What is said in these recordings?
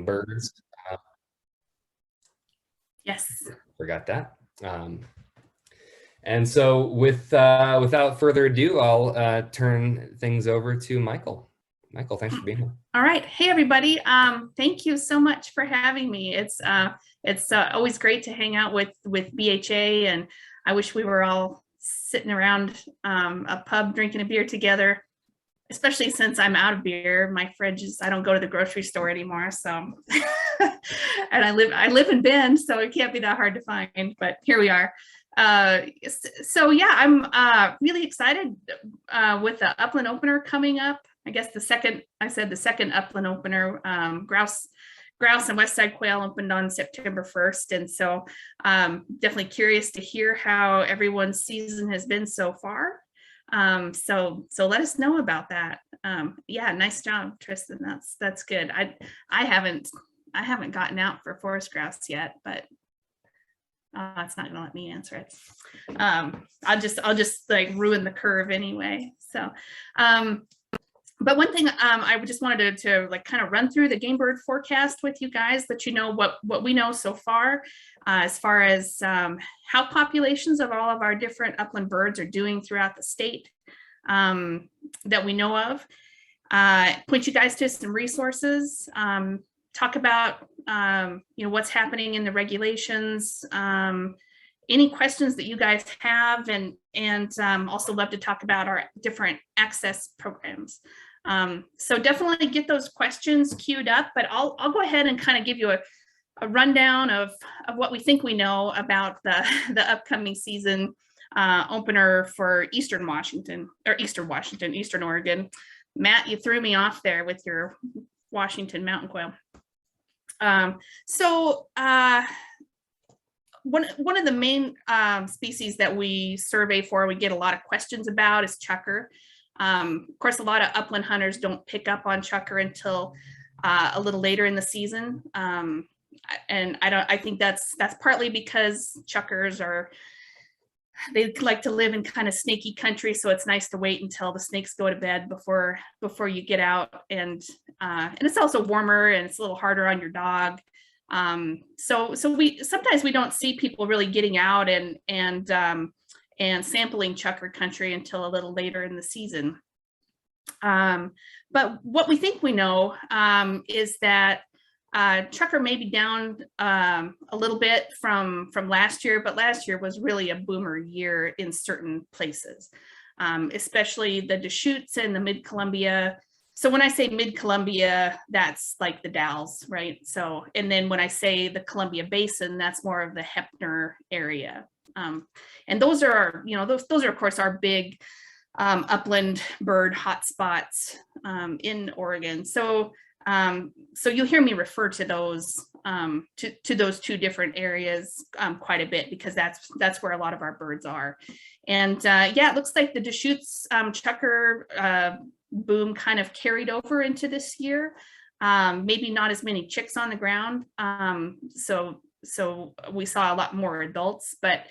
birds. Yes. Forgot that. And so without further ado, I'll turn things over to Michael. Michael, thanks for being here. All right. Hey, everybody. Thank you so much for having me. It's always great to hang out with BHA, and I wish we were all sitting around a pub drinking a beer together, especially since I'm out of beer. My fridge is, I don't go to the grocery store anymore. So, and I live in Bend, so it can't be that hard to find, but here we are. So yeah, I'm really excited with the Upland opener coming up. I guess the second Upland opener, grouse and West Side quail opened on September 1st. And so definitely curious to hear how everyone's season has been so far. So let us know about that. Yeah, nice job, Tristan. That's good. I haven't gotten out for forest grouse yet, but it's not gonna let me answer it. I'll just like ruin the curve anyway. So but one thing I just wanted to like kind of run through the game bird forecast with you guys, let you know what we know so far as how populations of all of our different upland birds are doing throughout the state that we know of. Point you guys to some resources, talk about what's happening in the regulations, any questions that you guys have, and also love to talk about our different access programs. So definitely get those questions queued up, but I'll go ahead and kind of give you a rundown of what we think we know about the upcoming season opener for Eastern Oregon. Matt, you threw me off there with your Washington mountain quail. One of the main species that we survey for, we get a lot of questions about, is chukar. Of course, a lot of upland hunters don't pick up on chukar until a little later in the season, and I think that's partly because chukars they like to live in kind of snaky country, so it's nice to wait until the snakes go to bed before you get out, and it's also warmer and it's a little harder on your dog. So sometimes we don't see people really getting out and sampling chukar country until a little later in the season. But what we think we know is that chukar may be down a little bit from last year, but last year was really a boomer year in certain places, especially the Deschutes and the Mid-Columbia. So when I say Mid-Columbia, that's like the Dalles, right? So, and then when I say the Columbia Basin, that's more of the Heppner area. And those are, those are of course our big upland bird hotspots in Oregon. So you'll hear me refer to those to those two different areas quite a bit, because that's where a lot of our birds are. And yeah, it looks like the Deschutes chukar boom kind of carried over into this year. Maybe not as many chicks on the ground, so we saw a lot more adults, but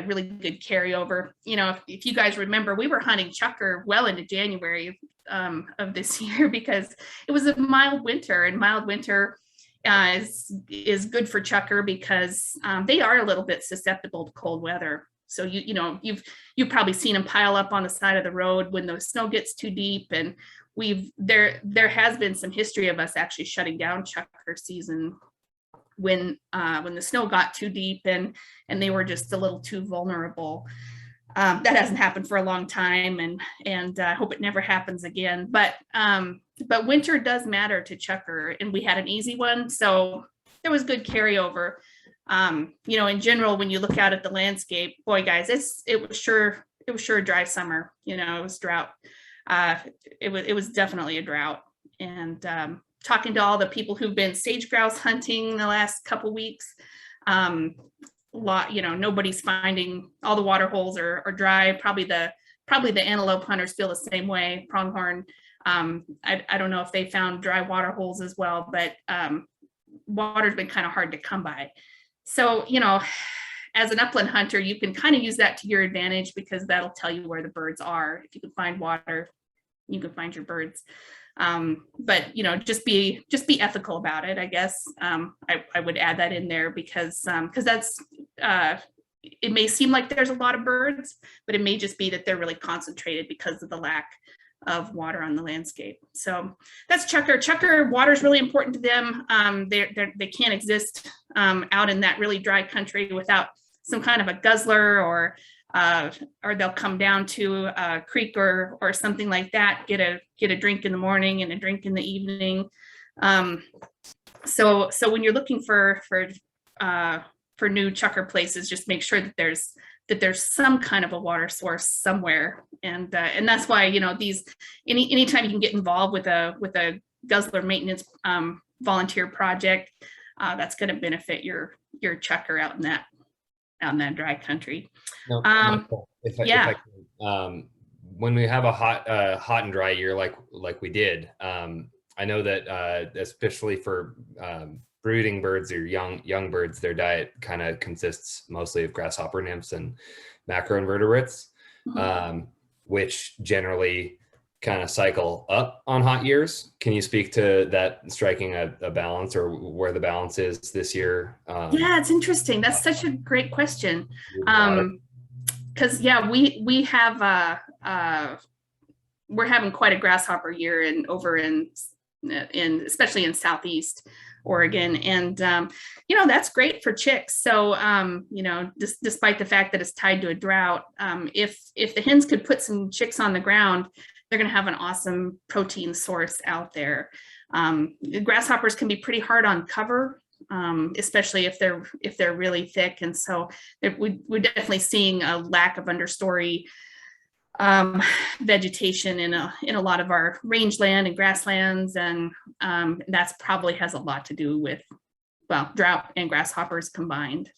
really good carriover. If you guys remember, we were hunting chukar well into January of this year, because it was a mild winter, and mild winter is good for chukar because they are a little bit susceptible to cold weather. So you've probably seen them pile up on the side of the road when the snow gets too deep, and there has been some history of us actually shutting down chukar season when the snow got too deep and they were just a little too vulnerable. That hasn't happened for a long time, and I hope it never happens again. But winter does matter to chukar, and we had an easy one, so there was good carryover. In general, when you look out at the landscape, boy, guys, it was sure a dry summer. It was drought. It was definitely a drought. And talking to all the people who've been sage grouse hunting the last couple weeks, nobody's finding, all the water holes are dry. Probably the antelope hunters feel the same way. Pronghorn, I don't know if they found dry water holes as well, but water's been kind of hard to come by. So, as an upland hunter, you can kind of use that to your advantage, because that'll tell you where the birds are. If you can find water, you can find your birds. But just be ethical about it, I guess. I would add that in there because that's it may seem like there's a lot of birds, but it may just be that they're really concentrated because of the lack of water on the landscape. So that's chukar. Chukar, water is really important to them. They can't exist out in that really dry country without some kind of a guzzler, or they'll come down to a creek or something like that, get a drink in the morning and a drink in the evening. So when you're looking for new chukar places, just make sure that there's some kind of a water source somewhere, and that's why these anytime you can get involved with a guzzler maintenance volunteer project, that's going to benefit your chukar out in that dry country. No, if yeah. When we have a hot and dry year like we did, I know that especially for brooding birds or young birds, their diet kind of consists mostly of grasshopper nymphs and macroinvertebrates, which generally kind of cycle up on hot years. Can you speak to that, striking a balance, or where the balance is this year? Yeah, it's interesting. That's such a great question. Because we have we're having quite a grasshopper year over in especially in Southeast Oregon, and that's great for chicks. So despite the fact that it's tied to a drought, if the hens could put some chicks on the ground, they're going to have an awesome protein source out there. Grasshoppers can be pretty hard on cover, especially if they're really thick, and so we're definitely seeing a lack of understory vegetation in a lot of our rangeland and grasslands, and that's probably has a lot to do with drought and grasshoppers combined.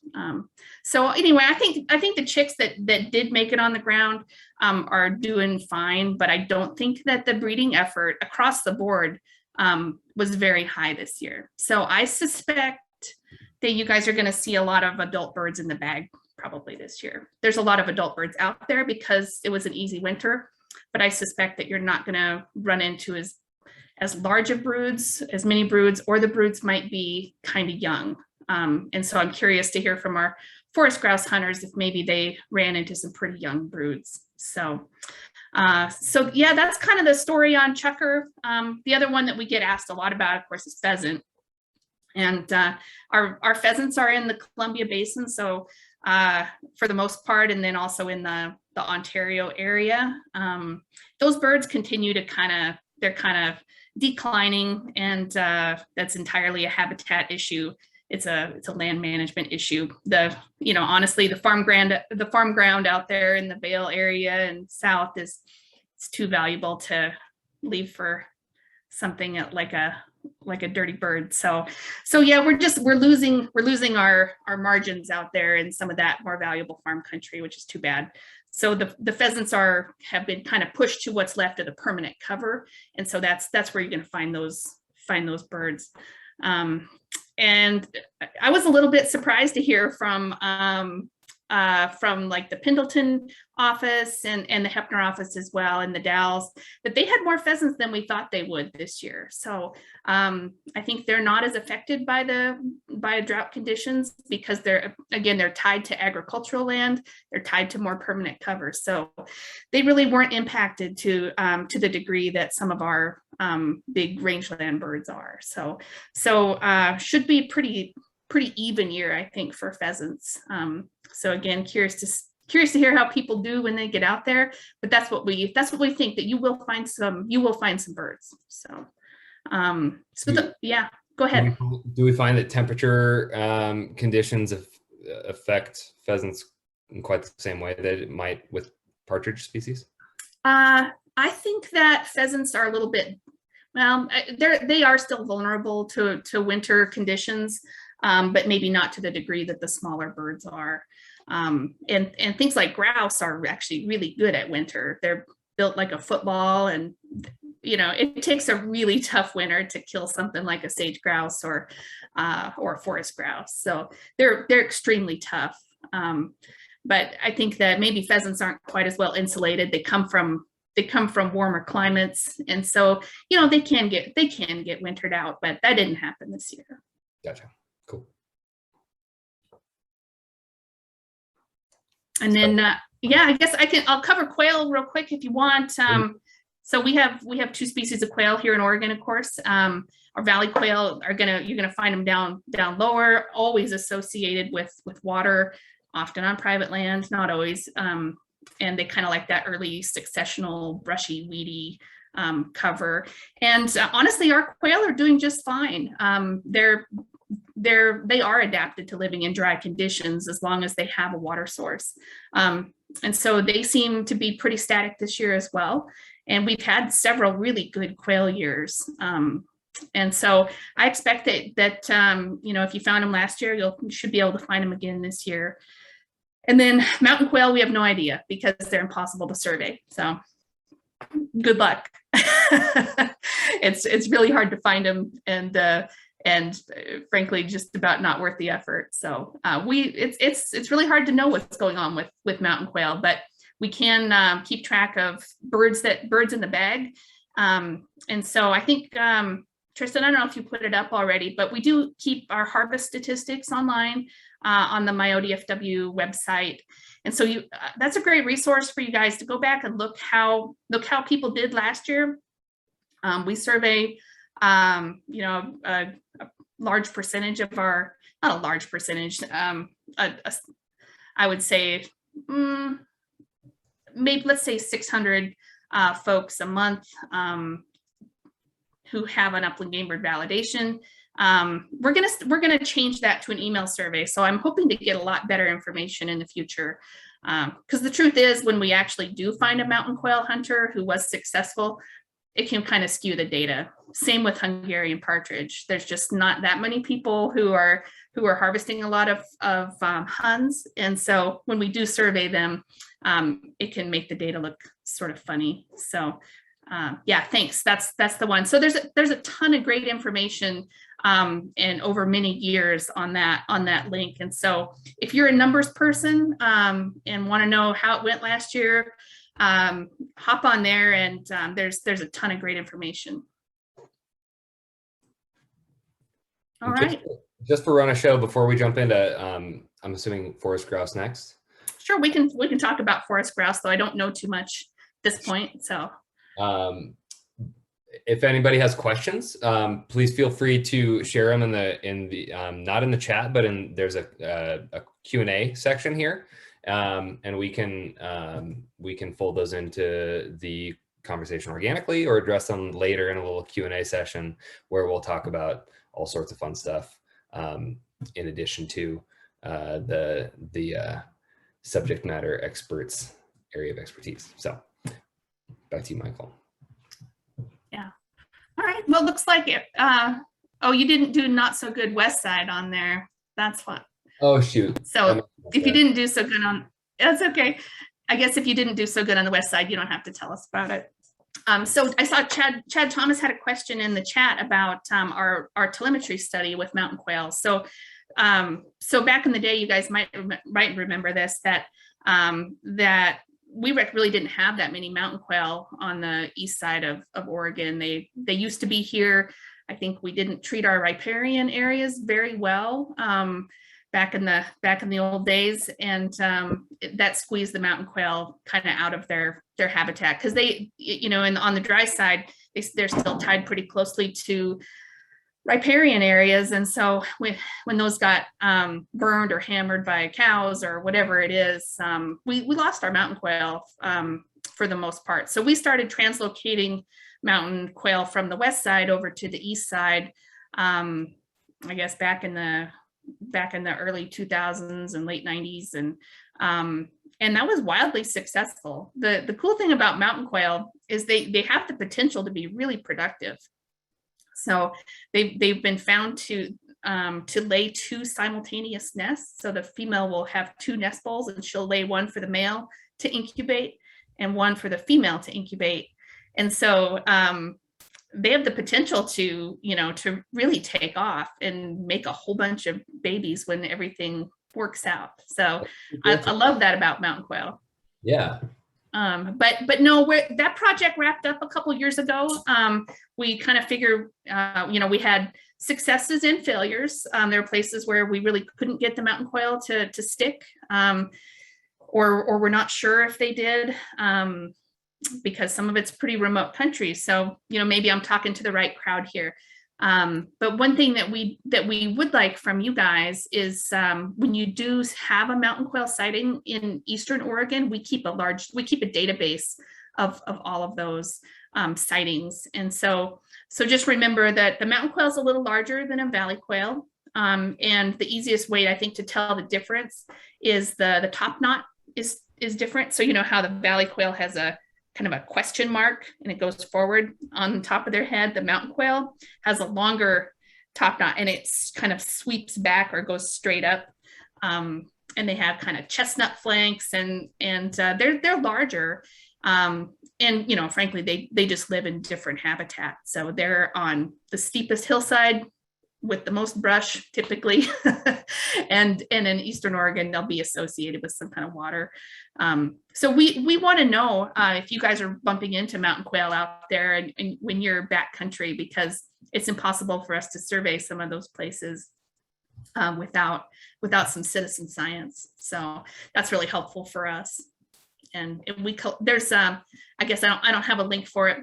So anyway, I think the chicks that did make it on the ground are doing fine, but I don't think that the breeding effort across the board was very high this year. So I suspect that you guys are going to see a lot of adult birds in the bag probably this year. There's a lot of adult birds out there because it was an easy winter, but I suspect that you're not going to run into as large of broods, as many broods, or the broods might be kind of young. And so I'm curious to hear from our forest grouse hunters if maybe they ran into some pretty young broods. So yeah, that's kind of the story on chukar. The other one that we get asked a lot about, of course, is pheasant. And our pheasants are in the Columbia Basin, so for the most part, and then also in the Ontario area. Those birds continue to they're kind of declining, and that's entirely a habitat issue. It's a land management issue. Honestly, the farm ground out there in the Vail area and south it's too valuable to leave for something like a dirty bird. So yeah, we're losing our margins out there in some of that more valuable farm country, which is too bad. So the pheasants have been kind of pushed to what's left of the permanent cover, and so that's where you're going to find those birds. And I was a little bit surprised to hear from like the Pendleton office and the Hepner office as well, and the Dalles, that they had more pheasants than we thought they would this year. So I think they're not as affected by drought conditions because they're tied to agricultural land. They're tied to more permanent cover. So they really weren't impacted to the degree that some of our big rangeland birds are. So should be pretty even year, I think, for pheasants. So again, curious to hear how people do when they get out there, but that's what we think, that you will find some birds. So yeah, go ahead. Do we find that temperature conditions affect pheasants in quite the same way that it might with partridge species? I think that pheasants are a little bit, they are still vulnerable to winter conditions. But maybe not to the degree that the smaller birds are. And things like grouse are actually really good at winter. They're built like a football, and it takes a really tough winter to kill something like a sage grouse or a forest grouse. So they're extremely tough. But I think that maybe pheasants aren't quite as well insulated. They come from they come from warmer climates, and so they can get wintered out, but that didn't happen this year. Gotcha. Cool. And then yeah, I guess I'll cover quail real quick if you want. So we have two species of quail here in Oregon, of course. Our valley quail you're gonna find them down lower, always associated with water, often on private land, not always. And they kind of like that early successional, brushy, weedy cover. And honestly, our quail are doing just fine. They are adapted to living in dry conditions as long as they have a water source. And so they seem to be pretty static this year as well. And we've had several really good quail years. And so I expect that if you found them last year, you should be able to find them again this year. And then mountain quail, we have no idea because they're impossible to survey. So good luck. It's really hard to find them, and frankly, just about not worth the effort. So it's really hard to know what's going on with mountain quail, but we can keep track of birds in the bag. And so I think, Tristan, I don't know if you put it up already, but we do keep our harvest statistics online on the MyODFW website. And so that's a great resource for you guys to go back and look how people did last year. We survey, a large percentage of our, not a large percentage, I would say, maybe let's say 600 folks a month who have an upland game bird validation. We're gonna change that to an email survey. So I'm hoping to get a lot better information in the future. Because the truth is, when we actually do find a mountain quail hunter who was successful, it can kind of skew the data. Same with Hungarian partridge. There's just not that many people who are harvesting a lot of Huns. And so when we do survey them, it can make the data look sort of funny. So yeah, thanks. That's the one. So there's a ton of great information and over many years on that link. And so if you're a numbers person and want to know how it went last year, hop on there, and there's a ton of great information. All right. Just for run a show before we jump into, I'm assuming forest grouse next. Sure, we can talk about forest grouse, though I don't know too much at this point. So, if anybody has questions, please feel free to share them in the not in the chat, but there's a Q&A section here, and we can fold those into the conversation organically or address them later in a little Q&A session where we'll talk about all sorts of fun stuff in addition to the subject matter experts area of expertise. So back to you, Michael. Yeah. All right. Well, looks like it. Oh, you didn't do not so good west side on there. That's fun. Oh, shoot. So if you didn't do so good that's okay. I guess if you didn't do so good on the west side, you don't have to tell us about it. So I saw Chad Thomas had a question in the chat about our telemetry study with mountain quail. So back in the day, you guys might remember this, that we really didn't have that many mountain quail on the east side of Oregon. They used to be here. I think we didn't treat our riparian areas very well back in the old days, and that squeezed the mountain quail kind of out of their habitat, because they, and on the dry side, they're still tied pretty closely to riparian areas. And so when those got burned or hammered by cows or whatever it is, we lost our mountain quail for the most part. So we started translocating mountain quail from the west side over to the east side, I guess back in the early 2000s and late 90s, and that was wildly successful. The cool thing about mountain quail is they have the potential to be really productive. So they've been found to lay two simultaneous nests. So the female will have two nest bowls, and she'll lay one for the male to incubate and one for the female to incubate. And so they have the potential to really take off and make a whole bunch of babies when everything works out. So I love that about mountain quail. Yeah. But no, that project wrapped up a couple years ago. We kind of figured, we had successes and failures. There were places where we really couldn't get the mountain quail to stick, or we're not sure if they did, because some of it's pretty remote country. So, maybe I'm talking to the right crowd here. But one thing that we would like from you guys is, when you do have a mountain quail sighting in Eastern Oregon, we keep a database of all of those sightings. And so just remember that the mountain quail is a little larger than a valley quail. And the easiest way, I think, to tell the difference is the top knot is different. So how the valley quail has a kind of a question mark and it goes forward on the top of their head. The mountain quail has a longer top knot and it's kind of sweeps back or goes straight up. And they have kind of chestnut flanks and they're larger. And frankly, they just live in different habitats. So they're on the steepest hillside with the most brush typically. and in Eastern Oregon, they'll be associated with some kind of water. So we want to know if you guys are bumping into mountain quail out there and when you're backcountry, because it's impossible for us to survey some of those places without some citizen science. So that's really helpful for us. And there's I guess I don't have a link for it,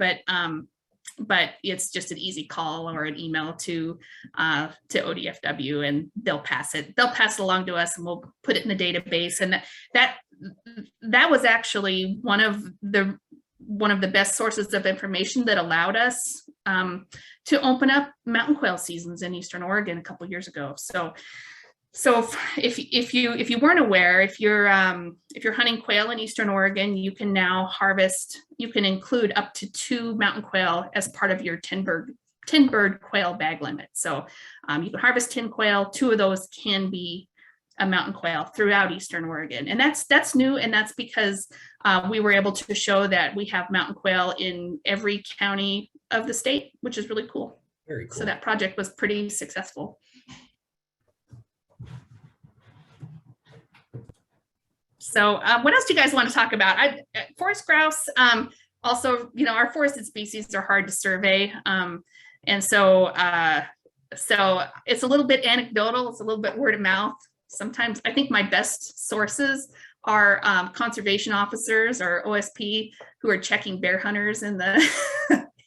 but it's just an easy call or an email to ODFW, and they'll pass it along to us, and we'll put it in the database. And that was actually one of the best sources of information that allowed us to open up mountain quail seasons in Eastern Oregon a couple of years ago. So if you weren't aware, if you're hunting quail in Eastern Oregon, you can now include up to 2 mountain quail as part of your 10 bird quail bag limit. So you can harvest 10 quail, 2 of those can be a mountain quail throughout Eastern Oregon. And that's new, and that's because we were able to show that we have mountain quail in every county of the state, which is really cool. Very cool. So that project was pretty successful. So what else do you guys want to talk about? Forest grouse, also, our forested species are hard to survey. And so it's a little bit anecdotal. It's a little bit word of mouth. Sometimes I think my best sources are conservation officers or OSP who are checking bear hunters in the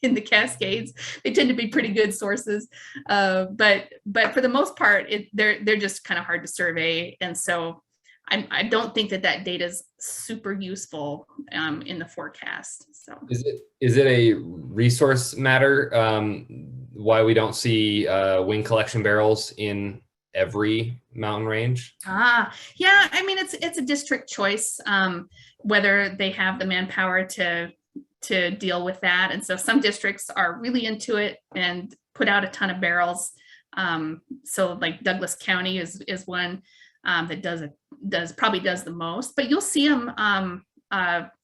in the Cascades. They tend to be pretty good sources. But for the most part, they're just kind of hard to survey. And so I don't think that data is super useful in the forecast. So is it a resource matter why we don't see wing collection barrels in every mountain range? Yeah, I mean it's a district choice whether they have the manpower to deal with that. And so some districts are really into it and put out a ton of barrels. So like Douglas County is one that probably does the most, but you'll see them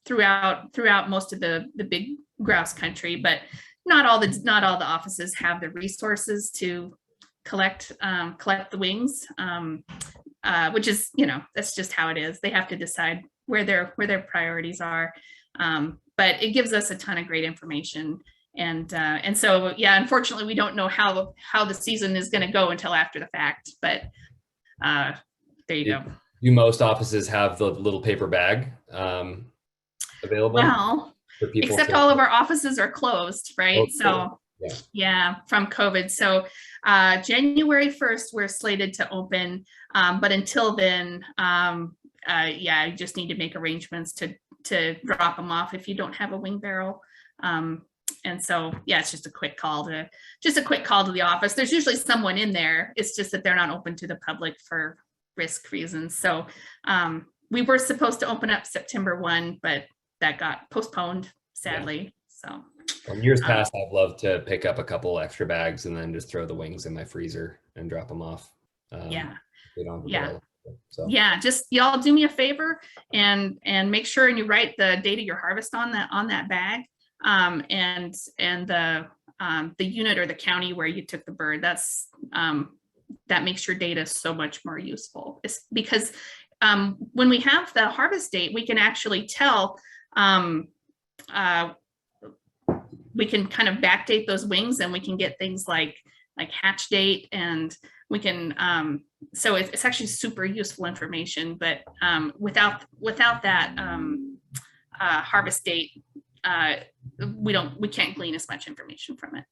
throughout most of the big grouse country, but not all the offices have the resources to collect the wings, which is, that's just how it is. They have to decide where their priorities are. But it gives us a ton of great information. And so, yeah, unfortunately, we don't know how the season is going to go until after the fact, but there you go. Do most offices have the little paper bag available? Well, for people except all of our offices are closed, right? Okay. So yeah, from COVID. So January 1st, we're slated to open, but until then, you just need to make arrangements to drop them off if you don't have a wing barrel. And so, yeah, it's just a quick call to the office. There's usually someone in there. It's just that they're not open to the public for risk reasons. So we were supposed to open up September 1, but that got postponed, sadly. So in years past, I've loved to pick up a couple extra bags and then just throw the wings in my freezer and drop them off. Just y'all do me a favor and make sure and you write the date of your harvest on that bag, and the unit or the county where you took the bird. That makes your data so much more useful. It's because when we have the harvest date, we can actually tell Um, uh, we can kind of backdate those wings, and we can get things like hatch date, and we can so it's actually super useful information. But without that harvest date, we can't glean as much information from it.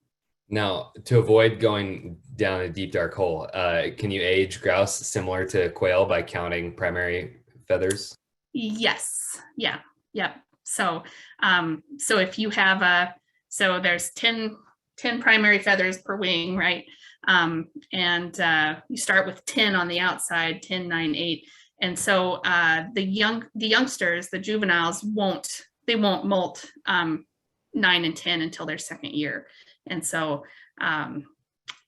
Now, to avoid going down a deep dark hole, can you age grouse similar to quail by counting primary feathers? Yes. Yeah. Yep. So so if you have so there's 10 primary feathers per wing, right? And you start with 10 on the outside, 10, 9, 8. And so the youngsters, the juveniles won't molt 9 and 10 until their second year. And so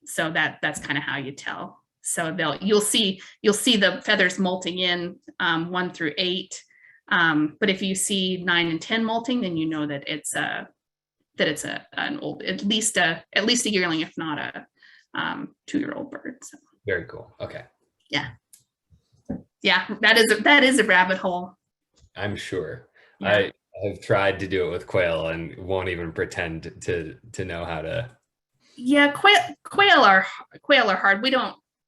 so that's kind of how you tell. So you'll see the feathers molting in 1 through 8. But if you see 9 and 10 molting, then you know that it's an old, at least a yearling, if not a 2-year-old bird. So. Very cool. Okay. Yeah. That is a rabbit hole. I'm sure. Yeah. I have tried to do it with quail and won't even pretend to know how to. Yeah, quail are hard.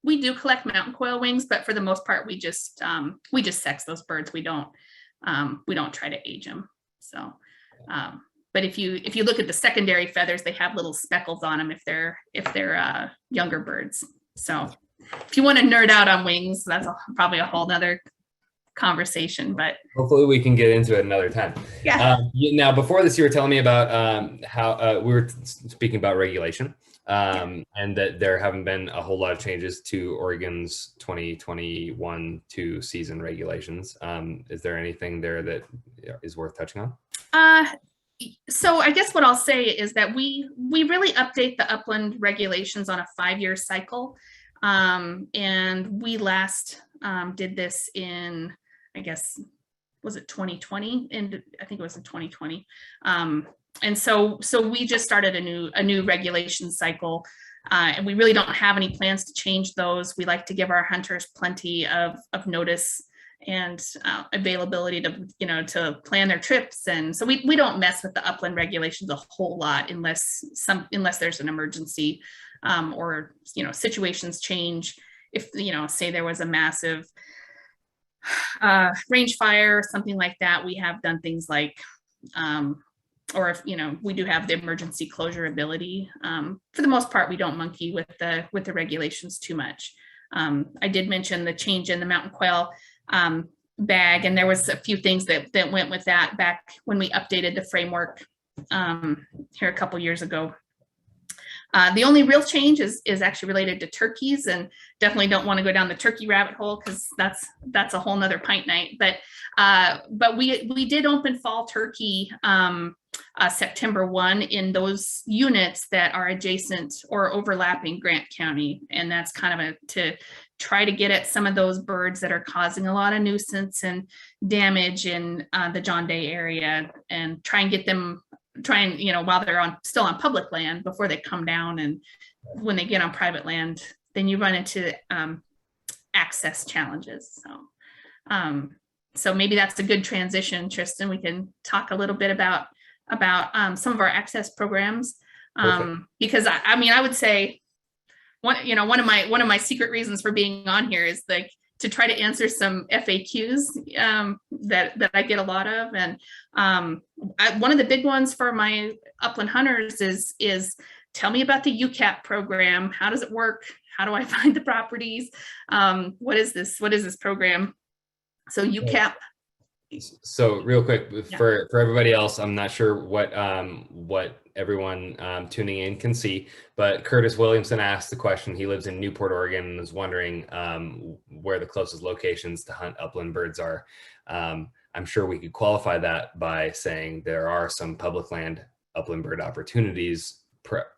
We do collect mountain quail wings, but for the most part, we just sex those birds. We don't try to age them. So, but if you look at the secondary feathers, they have little speckles on them if they're younger birds. So if you want to nerd out on wings, that's probably a whole nother conversation, but hopefully we can get into it another time. Yeah. Now, before this, you were telling me about how we were speaking about regulation, and that there haven't been a whole lot of changes to Oregon's 2021-2 season regulations. Is there anything there that is worth touching on? So I guess what I'll say is that we really update the upland regulations on a 5-year cycle. And we last did this in, I guess, was it 2020? And I think it was in 2020. And so we just started a new regulation cycle, and we really don't have any plans to change those. We like to give our hunters plenty of notice and availability to plan their trips, and so we don't mess with the upland regulations a whole lot unless there's an emergency, or situations change. If say there was a massive range fire or something like that, we have done things like or if we do have the emergency closure ability. For the most part, we don't monkey with the regulations too much. I did mention the change in the mountain quail bag, and there was a few things that went with that back when we updated the framework here a couple years ago. The only real change is actually related to turkeys, and definitely don't want to go down the turkey rabbit hole because that's a whole nother pint night. But we did open fall turkey September 1 in those units that are adjacent or overlapping Grant County, and that's kind of to try to get at some of those birds that are causing a lot of nuisance and damage in the John Day area, and try and get them. While they're still on public land before they come down, and when they get on private land, then you run into access challenges. So maybe that's a good transition, Tristan. We can talk a little bit about some of our access programs, because I would say one of my secret reasons for being on here is like to try to answer some FAQs that I get a lot of. And one of the big ones for my upland hunters is tell me about the UCAP program. How does it work? How do I find the properties? What is this program? So UCAP. So real quick, for everybody else, I'm not sure what everyone tuning in can see, but Curtis Williamson asked the question. He lives in Newport, Oregon, and is wondering where the closest locations to hunt upland birds are. I'm sure we could qualify that by saying there are some public land upland bird opportunities,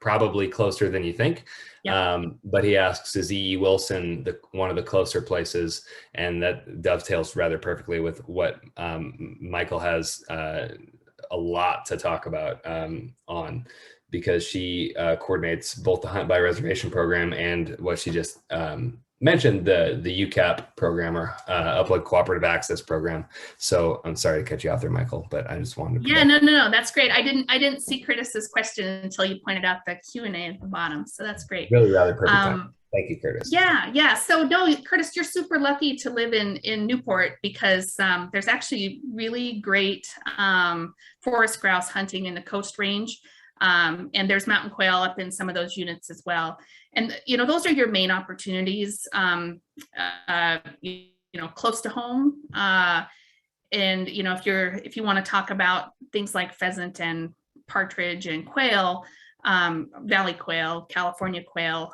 probably closer than you think. Yep. But he asks, is E.E. Wilson one of the closer places? And that dovetails rather perfectly with what Michael has a lot to talk about on, because she coordinates both the Hunt by Reservation program and what she just mentioned the UCAP program, or Upland Cooperative Access Program. So I'm sorry to cut you off there, Michael, but I just wanted to. Yeah, no, that's great. I didn't see Curtis's question until you pointed out the Q&A at the bottom, so that's great. Really, rather perfect time. Thank you, Curtis. Yeah. So no, Curtis, you're super lucky to live in Newport, because there's actually really great forest grouse hunting in the Coast Range. And there's mountain quail up in some of those units as well. And, those are your main opportunities, close to home. And, if you want to talk about things like pheasant and partridge and quail, valley quail, California quail,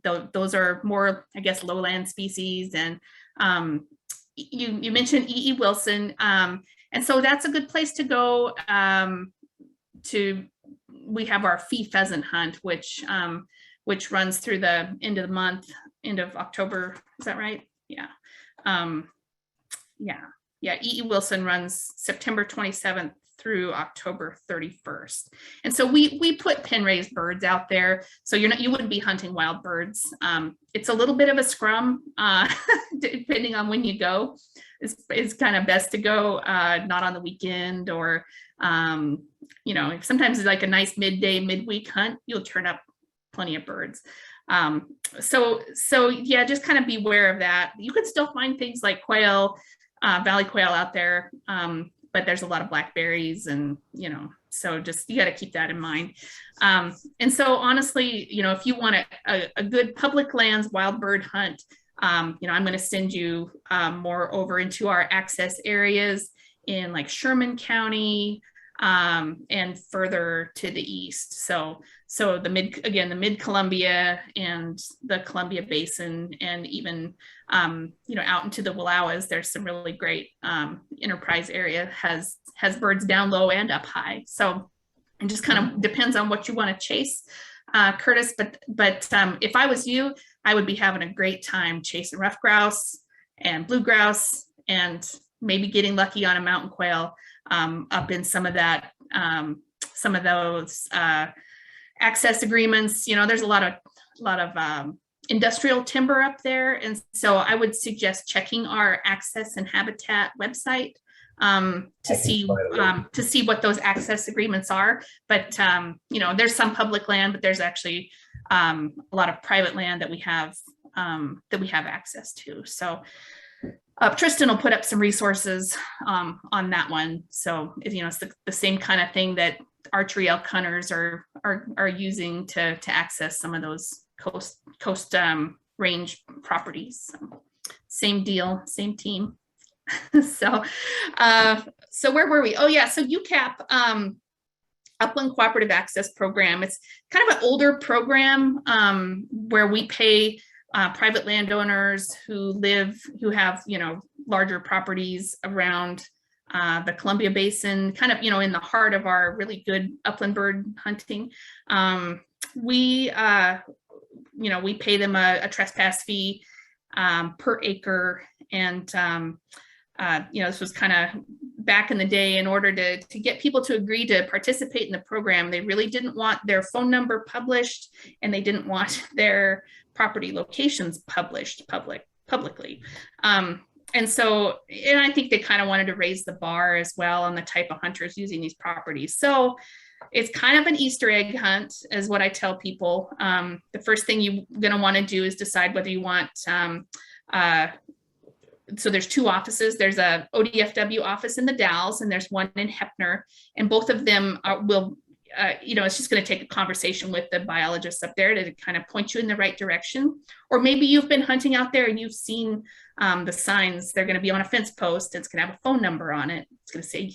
those are more, I guess, lowland species. And you mentioned E.E. Wilson. And so that's a good place to go. We have our fee pheasant hunt, which runs through the end of the month, end of October. Is that right? Yeah. E.E. Wilson runs September 27th through October 31st. And so we put pen raised birds out there. So you wouldn't be hunting wild birds. It's a little bit of a scrum, depending on when you go. It's kind of best to go not on the weekend, or sometimes it's like a nice midweek hunt, you'll turn up plenty of birds. So yeah, just kind of beware of that. You can still find things like quail, valley quail out there, but there's a lot of blackberries, and so just, you got to keep that in mind. And so honestly, if you want a good public lands wild bird hunt, I'm going to send you more over into our access areas in like Sherman County, and further to the east. So the mid Columbia and the Columbia Basin, and even out into the Wallowas, there's some really great enterprise area has birds down low and up high. So it just kind of depends on what you want to chase, Curtis. But if I was you, I would be having a great time chasing ruffed grouse and blue grouse, and maybe getting lucky on a mountain quail up in some of those access agreements. There's a lot of industrial timber up there, and so I would suggest checking our Access and Habitat website to see what those access agreements are. But there's some public land, but there's actually a lot of private land that we have access to. So Tristan will put up some resources on that one. So it's the same kind of thing that archery elk hunters are using to access some of those coast range properties. So, same deal, same team. So where were we? Oh yeah, so UCAP, Upland Cooperative Access Program. It's kind of an older program where we pay private landowners who have larger properties around the Columbia Basin, kind of in the heart of our really good upland bird hunting. We pay them a trespass fee per acre, and this was kind of back in the day. In order to get people to agree to participate in the program, they really didn't want their phone number published, and they didn't want their property locations published publicly. And I think they kind of wanted to raise the bar as well on the type of hunters using these properties. So it's kind of an Easter egg hunt, is what I tell people. The first thing you're going to want to do is decide whether you want, so there's two offices. There's a ODFW office in the Dalles, and there's one in Heppner, and both of them will, it's just going to take a conversation with the biologists up there to kind of point you in the right direction. Or maybe you've been hunting out there and you've seen the signs. They're going to be on a fence post. It's going to have a phone number on it. It's going to say,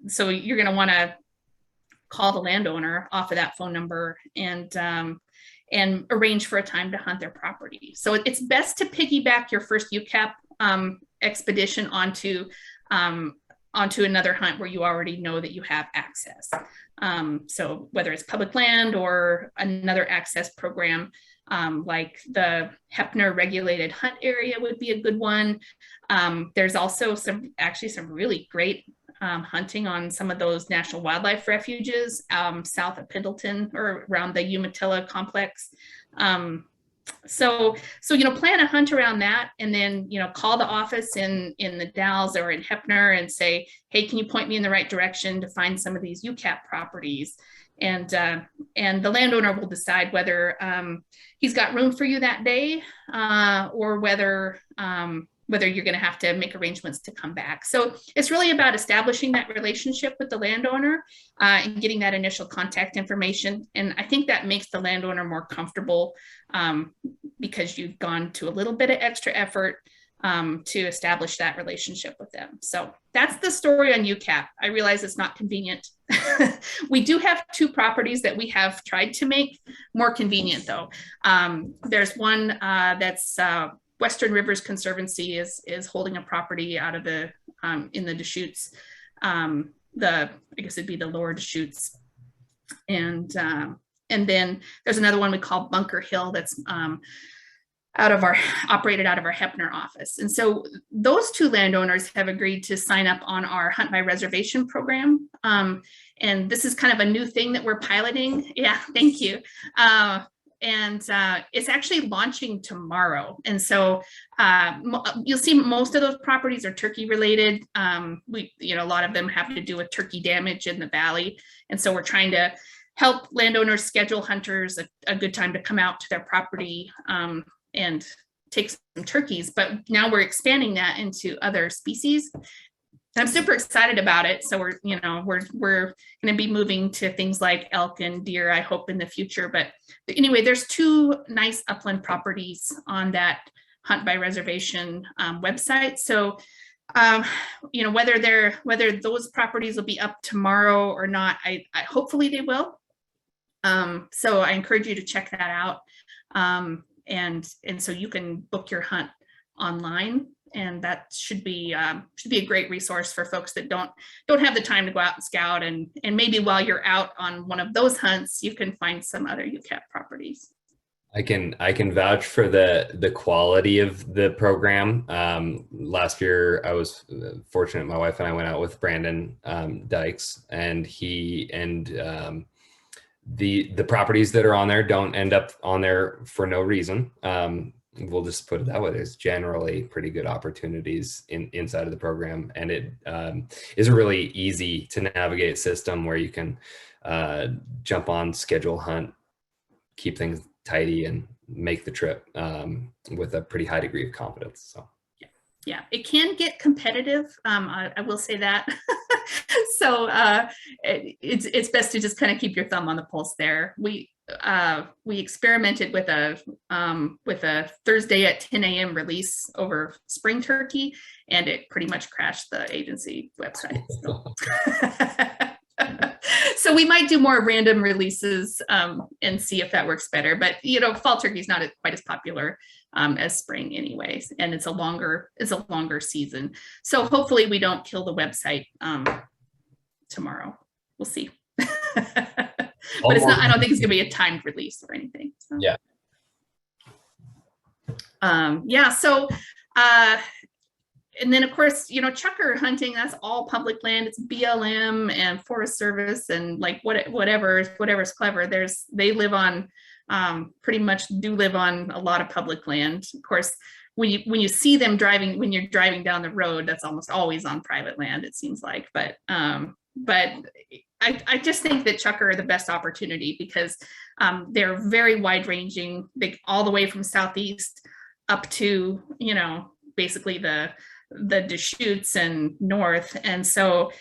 so you're going to want to call the landowner off of that phone number and arrange for a time to hunt their property. So it's best to piggyback your first UCAP expedition onto another hunt where you already know that you have access. So whether it's public land or another access program, like the Heppner regulated hunt area would be a good one. There's also some really great hunting on some of those national wildlife refuges south of Pendleton or around the Umatilla complex. So plan a hunt around that, and then call the office in the Dalles or in Heppner and say, hey, can you point me in the right direction to find some of these UCAP properties? And the landowner will decide whether he's got room for you that day, or whether you're going to have to make arrangements to come back. So it's really about establishing that relationship with the landowner, and getting that initial contact information. And I think that makes the landowner more comfortable, because you've gone to a little bit of extra effort to establish that relationship with them. So that's the story on UCAP. I realize it's not convenient. We do have 2 properties that we have tried to make more convenient, though. There's one that's Western Rivers Conservancy is holding a property out of the in the Deschutes, I guess it'd be the lower Deschutes, and then there's another one we call Bunker Hill that's operated out of our Heppner office. And so those 2 landowners have agreed to sign up on our Hunt by Reservation program. And this is kind of a new thing that we're piloting. Yeah, thank you. And it's actually launching tomorrow. And so you'll see most of those properties are turkey related. A lot of them have to do with turkey damage in the valley. And so we're trying to help landowners schedule hunters a good time to come out to their property and take some turkeys. But now we're expanding that into other species. I'm super excited about it. So we're going to be moving to things like elk and deer, I hope, in the future. But anyway, there's 2 nice upland properties on that Hunt by Reservation website. So whether those properties will be up tomorrow or not, I hopefully they will. So I encourage you to check that out. And so you can book your hunt online. And that should be a great resource for folks that don't have the time to go out and scout, and maybe while you're out on one of those hunts, you can find some other UCAP properties. I can vouch for the quality of the program. Last year, I was fortunate. My wife and I went out with Brandon Dykes, and the properties that are on there don't end up on there for no reason. We'll just put it that way. There's generally pretty good opportunities inside of the program, and it is a really easy to navigate system where you can jump on, schedule hunt, keep things tidy, and make the trip with a pretty high degree of confidence. So yeah, it can get competitive. I will say that. So it's best to just kind of keep your thumb on the pulse there. We experimented with a Thursday at 10 a.m. release over spring turkey, and it pretty much crashed the agency website. So, so we might do more random releases and see if that works better. But fall turkey is not quite as popular as spring, anyways, and it's a longer season. So hopefully we don't kill the website tomorrow. We'll see. But it's not. I don't think it's going to be a timed release or anything. So. Yeah. Yeah. So, and then of course, chukar hunting. That's all public land. It's BLM and Forest Service and like whatever's clever. They live on, pretty much do live on a lot of public land. Of course, when you see them driving, when you're driving down the road, that's almost always on private land. It seems like, but I just think that chukar are the best opportunity because they're very wide ranging, all the way from southeast up to, basically the Deschutes and north. And so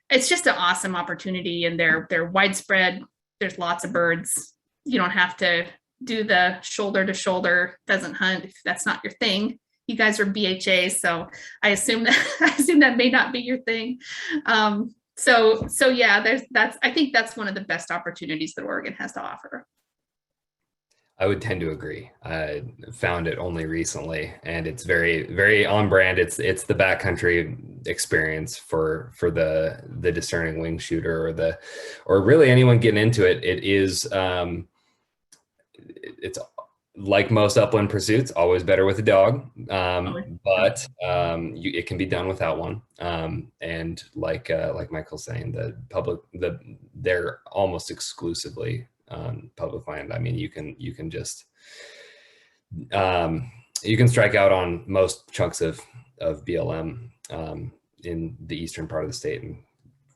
it's just an awesome opportunity, and they're widespread. There's lots of birds. You don't have to do the shoulder to shoulder pheasant hunt if that's not your thing. You guys are BHA, so I assume that may not be your thing. So yeah, I think that's one of the best opportunities that Oregon has to offer. I would tend to agree. I found it only recently, and it's very, very on brand. It's the backcountry experience for the discerning wing shooter or really anyone getting into it. It is it's like most upland pursuits, always better with a dog, but it can be done without one. And like Michael's saying, they're almost exclusively on public land. I mean, you can just You can strike out on most chunks of BLM in the eastern part of the state and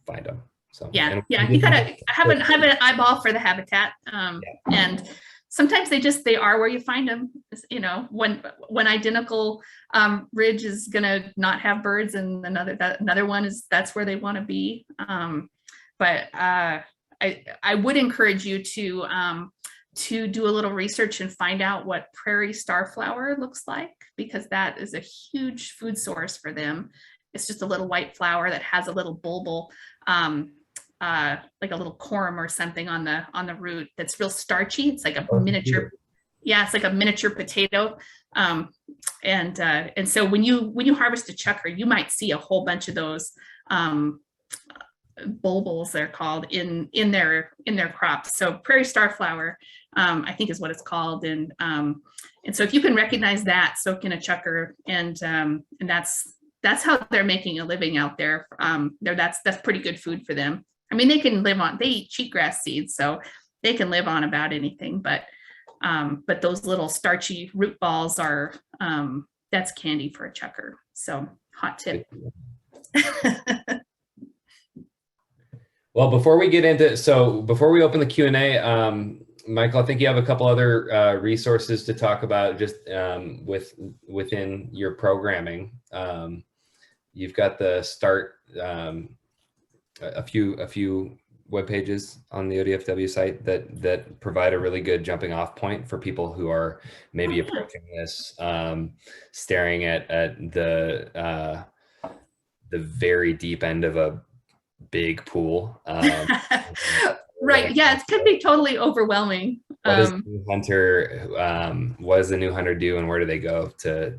find them. So yeah, you gotta have an eyeball for the habitat, and sometimes they are where you find them. You know, when identical ridge is gonna not have birds, and another one that's where they want to be. But I would encourage you to do a little research and find out what prairie starflower looks like, because that is a huge food source for them. It's just a little white flower that has a little bulbul, like a little corm or something on the root that's real starchy. It's like a miniature, it's like a miniature potato. And so when you harvest a chukar, you might see a whole bunch of those bulbils, they're called, in their crops. So prairie starflower, I think is what it's called. And so if you can recognize that, soak in a chukar, and that's how they're making a living out there. That's pretty good food for them. I mean, they eat cheatgrass seeds, so they can live on about anything. But those little starchy root balls are that's candy for a chukar. So hot tip. Well, before we open the Q&A, Michael, I think you have a couple other resources to talk about just within your programming. You've got the start, a few web pages on the ODFW site that provide a really good jumping off point for people who are maybe approaching this, staring at the very deep end of a big pool. Right. Yeah, it could be totally overwhelming. What is the new hunter? What does the new hunter do, and where do they go to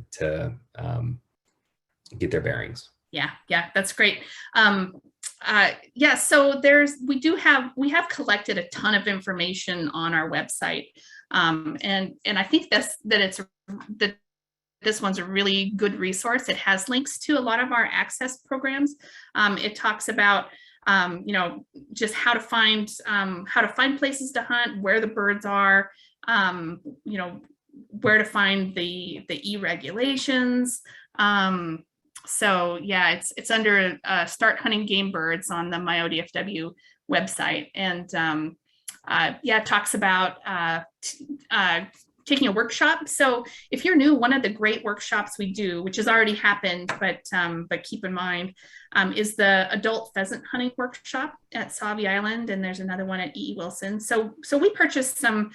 get their bearings? Yeah, that's great. So we have collected a ton of information on our website, and I think that this one's a really good resource. It has links to a lot of our access programs. It talks about just how to find places to hunt, where the birds are, where to find the E-regulations. So yeah, it's under Start Hunting Game Birds on the MyODFW website. And it talks about taking a workshop. So if you're new, one of the great workshops we do, which has already happened, but keep in mind, is the adult pheasant hunting workshop at Sauvie Island, and there's another one at E.E. Wilson. So we purchased some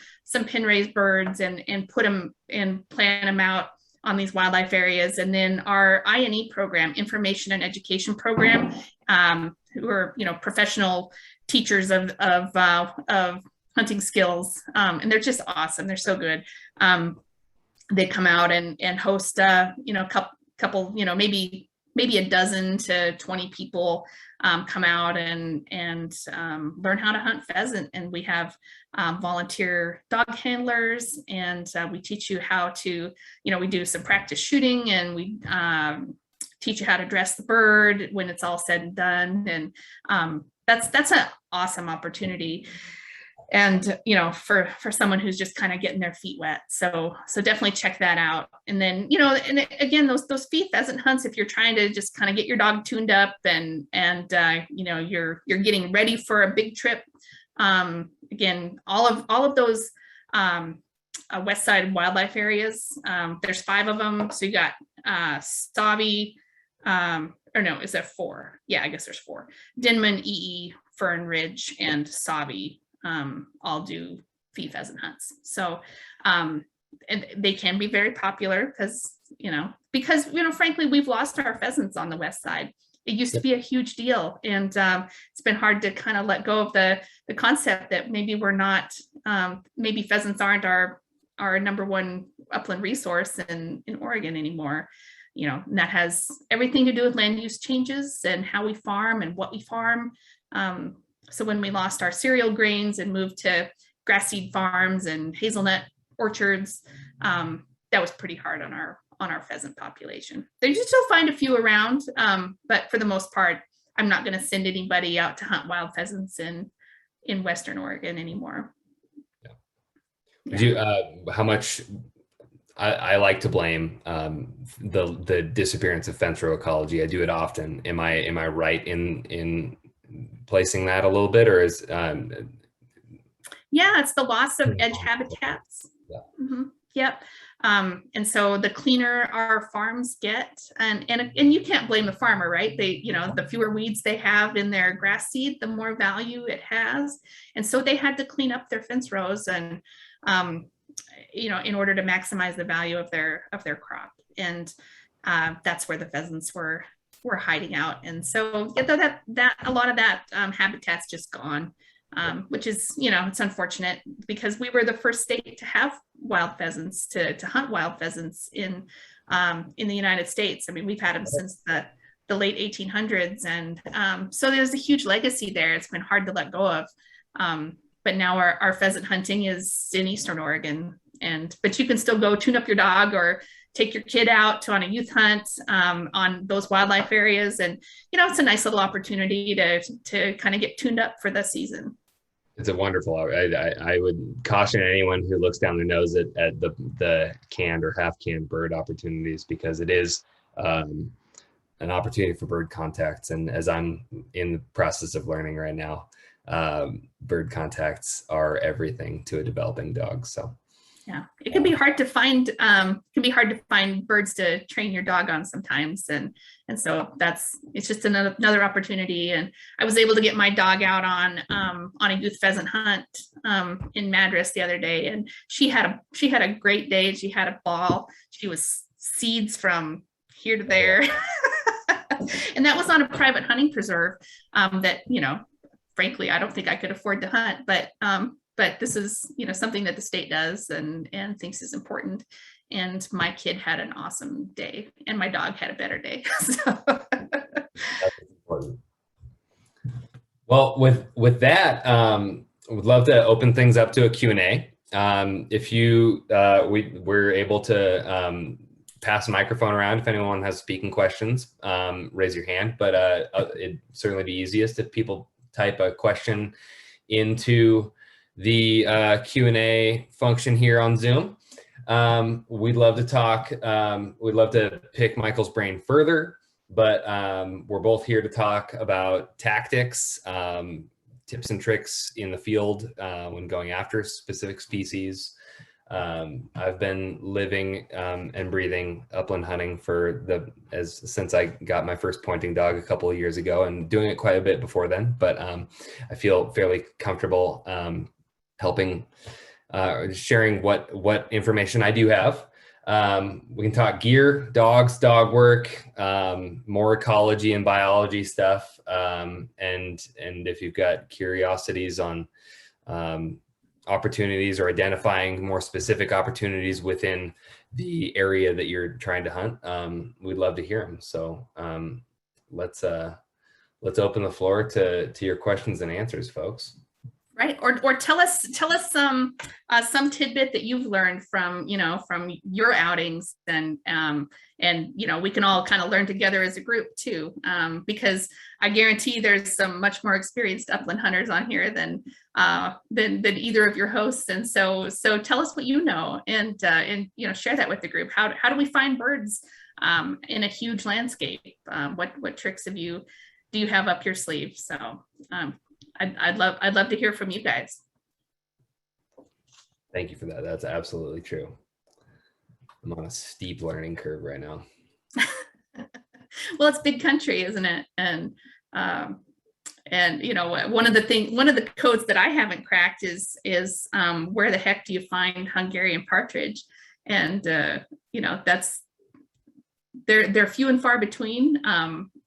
pin raised birds and put them and plan them out on these wildlife areas. And then our I&E program, information and education program, who are professional teachers of hunting skills, and they're just awesome. They're so good. They come out and host couple maybe a dozen to 20 people come out and learn how to hunt pheasant. And we have volunteer dog handlers, and we teach you how to, we do some practice shooting, and we teach you how to dress the bird when it's all said and done. And that's an awesome opportunity. And, for someone who's just kind of getting their feet wet. So definitely check that out. And then, and again, those fee pheasant hunts, if you're trying to just kind of get your dog tuned up and you're getting ready for a big trip. Again, all of those West Side wildlife areas, there's 5 of them. So you got Sauvie, is there 4? Yeah, I guess there's 4. Denman, E.E., Fern Ridge, and Sauvie. All do fee pheasant hunts. So, and they can be very popular because frankly, we've lost our pheasants on the West Side. It used to be a huge deal, and it's been hard to kind of let go of the concept that maybe we're not, maybe pheasants aren't our number one upland resource in Oregon anymore. And that has everything to do with land use changes and how we farm and what we farm. So when we lost our cereal grains and moved to grass seed farms and hazelnut orchards, that was pretty hard on our pheasant population. You still find a few around, but for the most part, I'm not going to send anybody out to hunt wild pheasants in Western Oregon anymore. Yeah. How much? I like to blame the disappearance of fence row ecology. I do it often. Am I right in placing that a little bit, or is Yeah, it's the loss of edge habitats. Yeah. Mm-hmm. Yep. And so the cleaner our farms get, and you can't blame the farmer, right? The fewer weeds they have in their grass seed, the more value it has. And so they had to clean up their fence rows and, in order to maximize the value of their crop. And that's where the pheasants were hiding out. And so that a lot of that habitat's just gone. Which is, it's unfortunate because we were the first state to have wild pheasants, to hunt wild pheasants in the United States. I mean, we've had them since the late 1800s. And so there's a huge legacy there. It's been hard to let go of. But now our pheasant hunting is in Eastern Oregon. But you can still go tune up your dog or take your kid out on a youth hunt on those wildlife areas. And, it's a nice little opportunity to kind of get tuned up for the season. It's a wonderful. I would caution anyone who looks down their nose at the canned or half canned bird opportunities, because it is an opportunity for bird contacts. And as I'm in the process of learning right now, bird contacts are everything to a developing dog. So yeah, it can be hard to find. Birds to train your dog on sometimes, and so it's just another opportunity. And I was able to get my dog out on a youth pheasant hunt in Madras the other day, and she had a great day. She had a ball. She was seeds from here to there, and that was on a private hunting preserve that frankly I don't think I could afford to hunt, but this is, something that the state does and thinks is important. And my kid had an awesome day, and my dog had a better day. So. That's important. Well, with that, we'd love to open things up to a Q&A. If you, we're able to pass the microphone around. If anyone has speaking questions, raise your hand. But it'd certainly be easiest if people type a question into the Q&A function here on Zoom. We'd love to talk. We'd love to pick Michael's brain further, but we're both here to talk about tactics, tips and tricks in the field when going after specific species. I've been living and breathing upland hunting since I got my first pointing dog a couple of years ago, and doing it quite a bit before then. But I feel fairly comfortable helping, sharing what information I do have. We can talk gear, dogs, dog work, more ecology and biology stuff, and if you've got curiosities on opportunities or identifying more specific opportunities within the area that you're trying to hunt, we'd love to hear them. So let's open the floor to your questions and answers, folks. Right. Or tell us some tidbit that you've learned from your outings, and we can all kind of learn together as a group too, because I guarantee there's some much more experienced upland hunters on here than either of your hosts. And so tell us what you know, and share that with the group. How do we find birds in a huge landscape? What tricks do you have up your sleeve? So I'd love to hear from you guys. Thank you for that. That's absolutely true. I'm on a steep learning curve right now. Well, it's big country, isn't it? And one of the codes that I haven't cracked is where the heck do you find Hungarian partridge? And that's they're few and far between.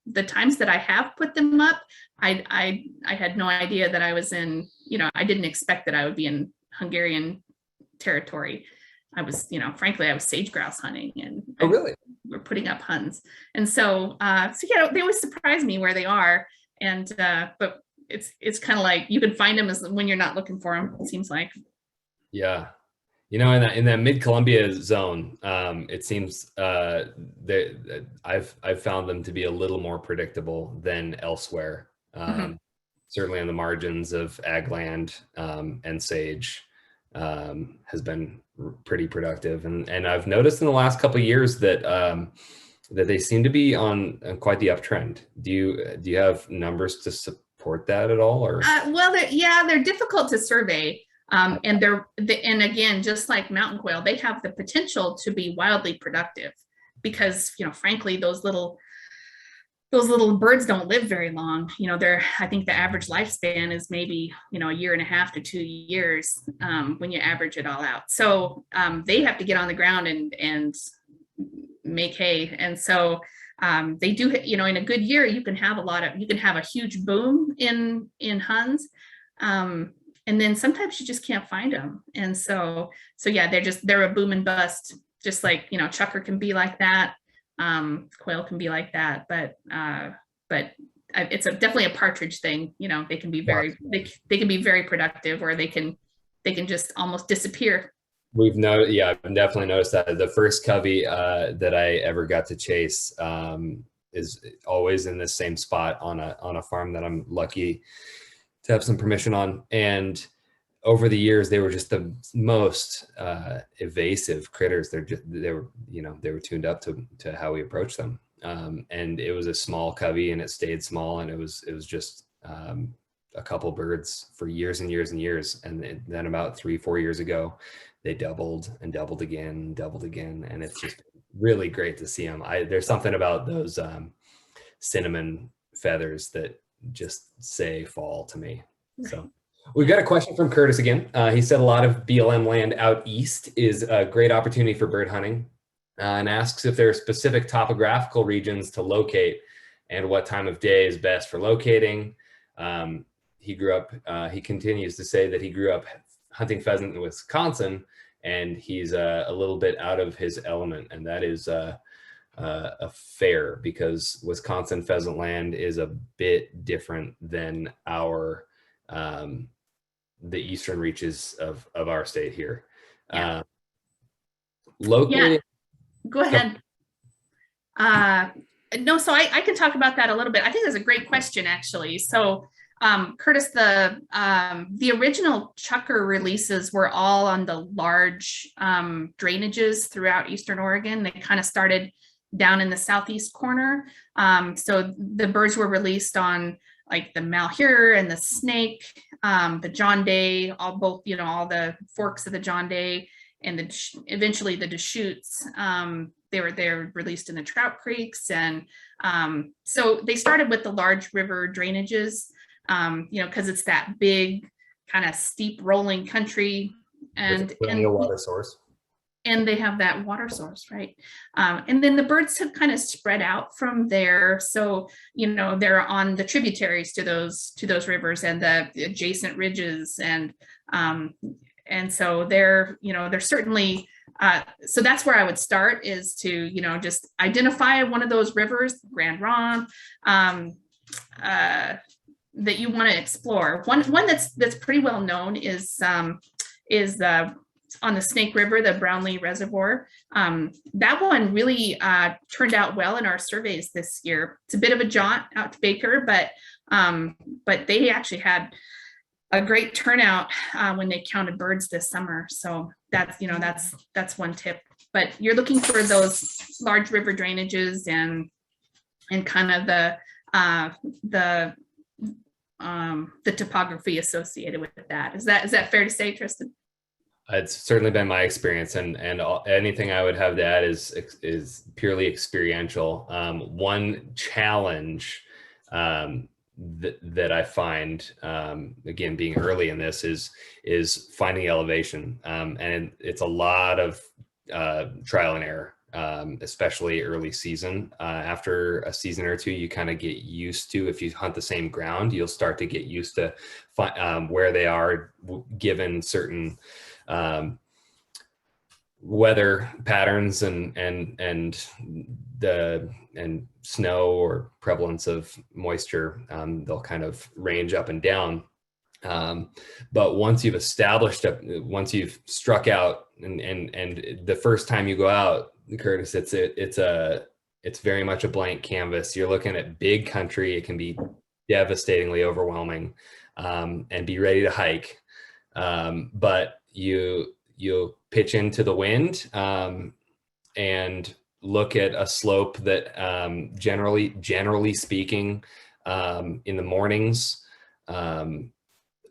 The times that I have put them up, I had no idea that I was in, I didn't expect that I would be in Hungarian territory. I was, frankly, I was sage grouse hunting, and oh, really? We're putting up Huns. And so they always surprise me where they are. And, but it's kind of like, you can find them when you're not looking for them, it seems like. Yeah. In that mid-Columbia zone, it seems I've found them to be a little more predictable than elsewhere. Certainly on the margins of ag land and sage. has been pretty productive. And I've noticed in the last couple of years that that they seem to be on quite the uptrend. Do you have numbers to support that at all? Or Well, they're difficult to survey. And and again, just like mountain quail, they have the potential to be wildly productive because, frankly, those little birds don't live very long. I think the average lifespan is maybe, a year and a half to 2 years when you average it all out. So they have to get on the ground and make hay. And so they do, in a good year, you can have a huge boom in Huns. And then sometimes you just can't find them. And so yeah, they're a boom and bust, just like, chukar can be like that. Quail can be like that, but it's definitely a partridge thing. They can be they can be very productive, or they can just almost disappear. I've definitely noticed that. The first covey that I ever got to chase is always in the same spot on a farm that I'm lucky to have some permission on. And over the years, they were just the most evasive critters. They were tuned up to how we approach them. And it was a small covey, and it stayed small, and it was just a couple birds for years and years and years. And then about 3-4 years ago, they doubled and doubled again, and it's just really great to see them. There's something about those cinnamon feathers that just say fall to me. So we've got a question from Curtis again. He said a lot of BLM land out east is a great opportunity for bird hunting, and asks if there are specific topographical regions to locate and what time of day is best for locating. He continues to say that he grew up hunting pheasant in Wisconsin, and he's a little bit out of his element, and that is a fair, because Wisconsin pheasant land is a bit different than the eastern reaches of our state here. Yeah. Located. Yeah. Go ahead. No, so I can talk about that a little bit. I think that's a great question, actually. So Curtis, the original chukar releases were all on the large drainages throughout Eastern Oregon. They kind of started down in the southeast corner. So the birds were released on like the Malheur and the Snake, the John Day, all the forks of the John Day, and eventually the Deschutes. They're released in the Trout Creeks. And so they started with the large river drainages, because it's that big kind of steep rolling country, and a water source. And they have that water source, right? And then the birds have kind of spread out from there. So, they're on the tributaries to those rivers and the adjacent ridges. And so they're certainly, so that's where I would start, is to, just identify one of those rivers, Grand Ronde, that you want to explore. One that's pretty well known is on the Snake River, the Brownlee Reservoir. That one really turned out well in our surveys this year. It's a bit of a jaunt out to Baker, but they actually had a great turnout when they counted birds this summer. So that's one tip. But you're looking for those large river drainages and kind of the topography associated with that. Is that fair to say, Tristan? It's certainly been my experience, and anything I would have to add is purely experiential. One challenge that I find, again, being early in this, is finding elevation, and it's a lot of trial and error, especially early season. After a season or two, you kind of get used to, if you hunt the same ground, you'll start to get used to where they are given certain weather patterns and snow or prevalence of moisture. They'll kind of range up and down. But once you've once you've struck out, and the first time you go out, Curtis, it's very much a blank canvas. You're looking at big country. It can be devastatingly overwhelming, and be ready to hike. But you pitch into the wind, and look at a slope that, generally speaking, in the mornings,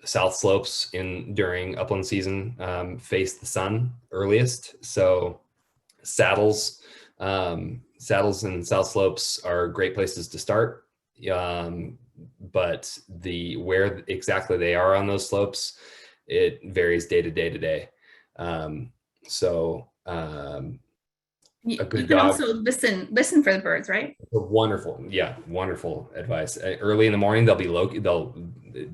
south slopes during upland season face the sun earliest. So saddles and south slopes are great places to start. But where exactly they are on those slopes, it varies day to day to day. A good You can dog. also listen for the birds, right? Wonderful advice. Early in the morning,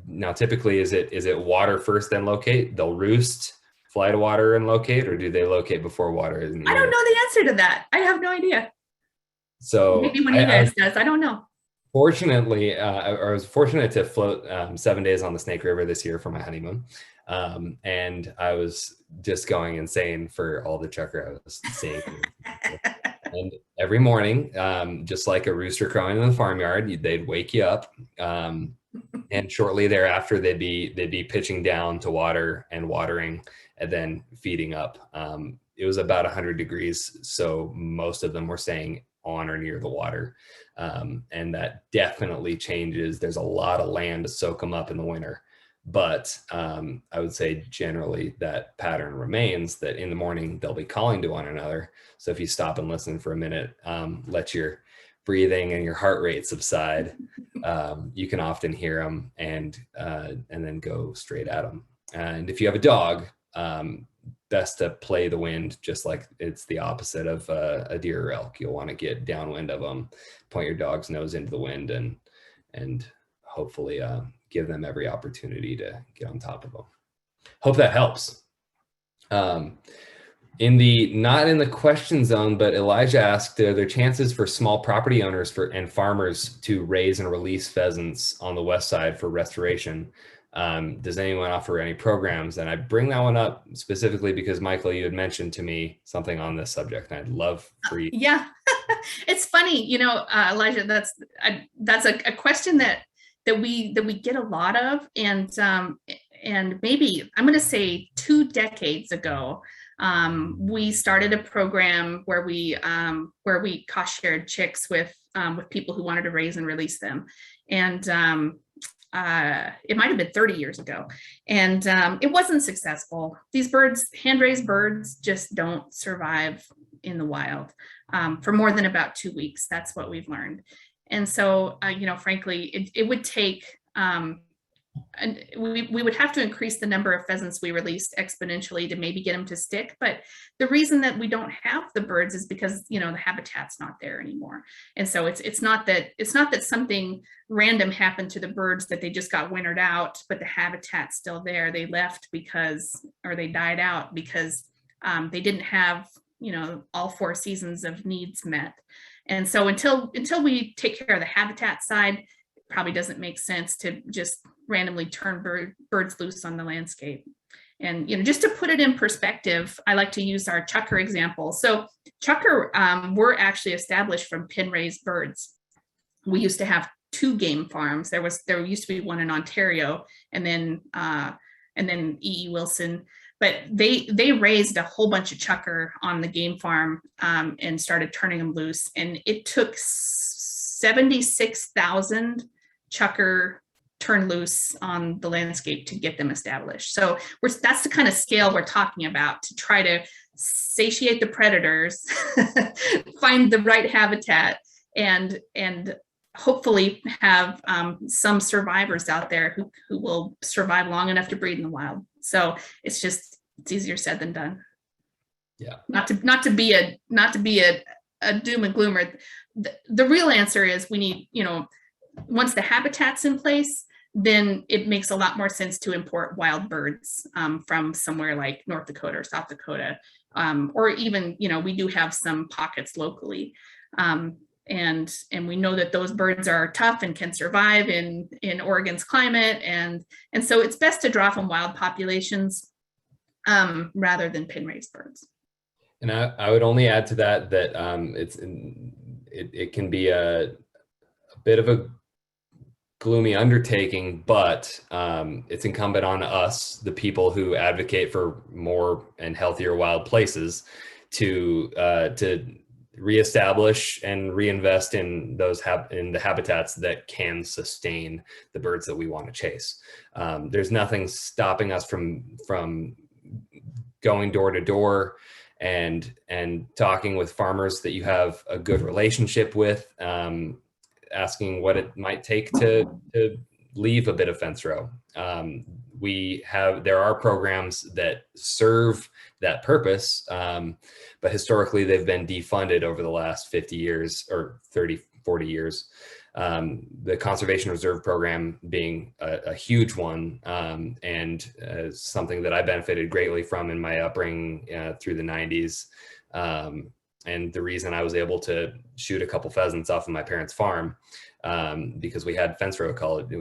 now typically is it water first then locate? They'll roost, fly to water and locate, or do they locate before water? I don't know the answer to that. I have no idea. So maybe one of you guys does. I don't know. Fortunately, I was fortunate to float 7 days on the Snake River this year for my honeymoon. And I was just going insane for all the chukar I was seeing. And every morning, just like a rooster crowing in the farmyard, they'd wake you up. And shortly thereafter, they'd be pitching down to water and watering and then feeding up. It was about 100 degrees. So most of them were staying on or near the water. And that definitely changes. There's a lot of land to soak them up in the winter. But I would say generally that pattern remains, that in the morning they'll be calling to one another. So if you stop and listen for a minute, let your breathing and your heart rate subside, you can often hear them and then go straight at them. And if you have a dog, best to play the wind just like it's the opposite of a deer or elk. You'll want to get downwind of them, point your dog's nose into the wind, and hopefully give them every opportunity to get on top of them. Hope that helps. Not in the question zone, but Elijah asked, are there chances for small property owners and farmers to raise and release pheasants on the west side for restoration? Does anyone offer any programs? And I bring that one up specifically because, Michael, you had mentioned to me something on this subject, and I'd love for you. Yeah, it's funny, Elijah, that's a question that we get a lot of, and maybe I'm going to say 2 decades ago, we started a program where we cost shared chicks with people who wanted to raise and release them, and it might have been 30 years ago, and it wasn't successful. These birds, hand-raised birds, just don't survive in the wild for more than about 2 weeks. That's what we've learned. And so, frankly, it would take, and we would have to increase the number of pheasants we release exponentially to maybe get them to stick. But the reason that we don't have the birds is because, the habitat's not there anymore. And so it's not that something random happened to the birds, that they just got wintered out, but the habitat's still there. They left or they died out because they didn't have, all 4 seasons of needs met. And so until we take care of the habitat side, it probably doesn't make sense to just randomly turn birds loose on the landscape. And just to put it in perspective, I like to use our chukar example. So chukar were actually established from pin-raised birds. We used to have 2 game farms. There used to be one in Ontario, and then E.E. Wilson. But they raised a whole bunch of chukar on the game farm and started turning them loose. And it took 76,000 chukar turned loose on the landscape to get them established. So that's the kind of scale we're talking about, to try to satiate the predators, find the right habitat, and hopefully have some survivors out there who will survive long enough to breed in the wild. So it's easier said than done. Yeah. Not to be a doom and gloomer. The real answer is we need, once the habitat's in place, then it makes a lot more sense to import wild birds from somewhere like North Dakota or South Dakota, or even, we do have some pockets locally. And we know that those birds are tough and can survive in Oregon's climate. And so it's best to draw from wild populations rather than pin-raised birds. And I would only add to that it can be a bit of a gloomy undertaking, but it's incumbent on us, the people who advocate for more and healthier wild places, to reestablish and reinvest in those in the habitats that can sustain the birds that we want to chase. There's nothing stopping us from going door to door and talking with farmers that you have a good relationship with, asking what it might take to leave a bit of fence row. There are programs that serve that purpose, but historically they've been defunded over the last 50 years or 30, 40 years. The Conservation Reserve Program being a huge one, and something that I benefited greatly from in my upbringing through the 90s. And the reason I was able to shoot a couple pheasants off of my parents' farm, because we had fence row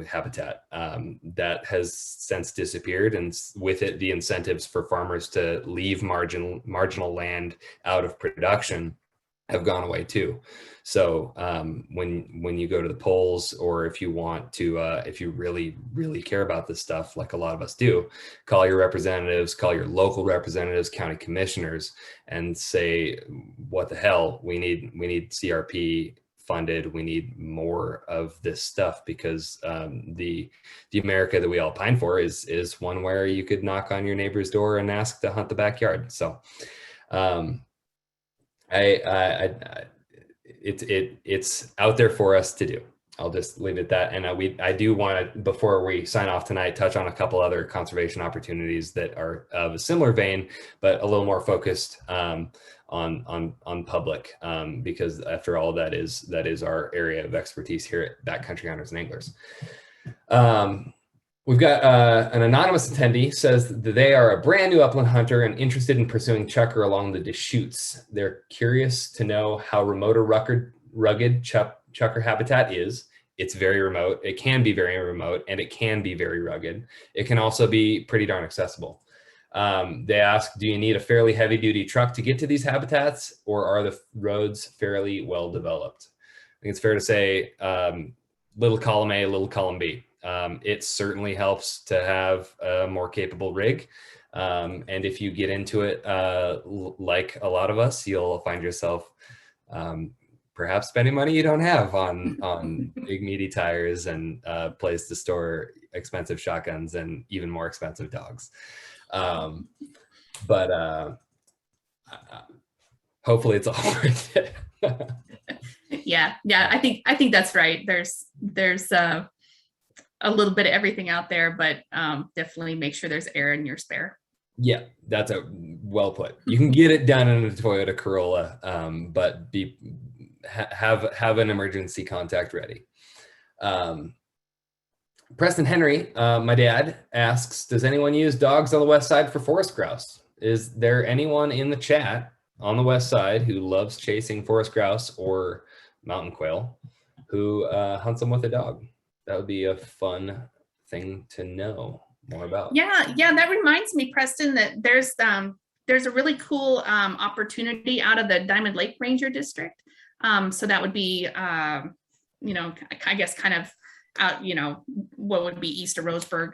habitat, that has since disappeared, and with it the incentives for farmers to leave marginal land out of production have gone away too. So when you go to the polls, or if you want to, if you really care about this stuff, like a lot of us do, call your representatives, call your local representatives, county commissioners, and say, what the hell, we need CRP funded. We need more of this stuff, because the America that we all pine for is one where you could knock on your neighbor's door and ask to hunt the backyard. So it's out there for us to do. I'll just leave it at that. And I do want to, before we sign off tonight, touch on a couple other conservation opportunities that are of a similar vein, but a little more focused on public, because after all, that is our area of expertise here at Backcountry Hunters and Anglers. We've got an anonymous attendee says that they are a brand new upland hunter and interested in pursuing chukar along the Deschutes. They're curious to know how remote or rugged chukar habitat is. It's very remote. It can be very remote, and it can be very rugged. It can also be pretty darn accessible. They ask, do you need a fairly heavy duty truck to get to these habitats, or are the roads fairly well developed? I think it's fair to say little column A, little column B. It certainly helps to have a more capable rig. And if you get into it, like a lot of us, you'll find yourself perhaps spending money you don't have on big meaty tires and place to store expensive shotguns and even more expensive dogs. But hopefully it's all worth it. Yeah, I think that's right. There's a little bit of everything out there, but definitely make sure there's air in your spare. Yeah, that's well put. You can get it done in a Toyota Corolla, but have an emergency contact ready. Preston Henry, my dad, asks, does anyone use dogs on the west side for forest grouse? Is there anyone in the chat on the west side who loves chasing forest grouse or mountain quail who hunts them with a dog? That would be a fun thing to know more about. Yeah, that reminds me, Preston, that there's a really cool opportunity out of the Diamond Lake Ranger District. So that would be, I guess kind of out, what would be east of Roseburg,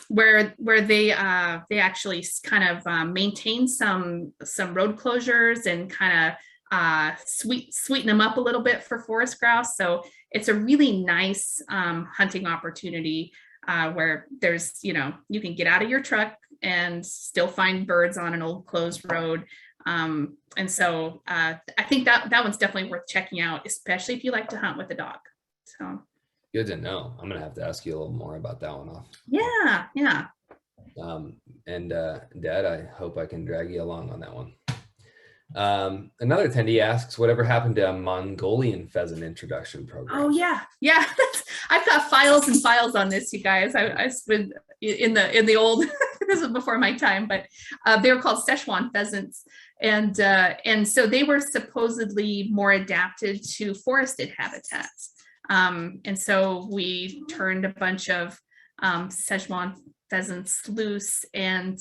where they actually kind of maintain some road closures and kind of sweeten them up a little bit for forest grouse. So it's a really nice hunting opportunity where there's, you can get out of your truck and still find birds on an old closed road. And so I think that one's definitely worth checking out, especially if you like to hunt with a dog. So good to know. I'm gonna have to ask you a little more about that one off. Yeah. And Dad, I hope I can drag you along on that one. Another attendee asks, whatever happened to a Mongolian pheasant introduction program? Oh yeah. I've got files and files on this, you guys. I've been in the old, this was before my time, but they were called Szechuan pheasants. And so they were supposedly more adapted to forested habitats. And so we turned a bunch of Szechuan pheasants loose, and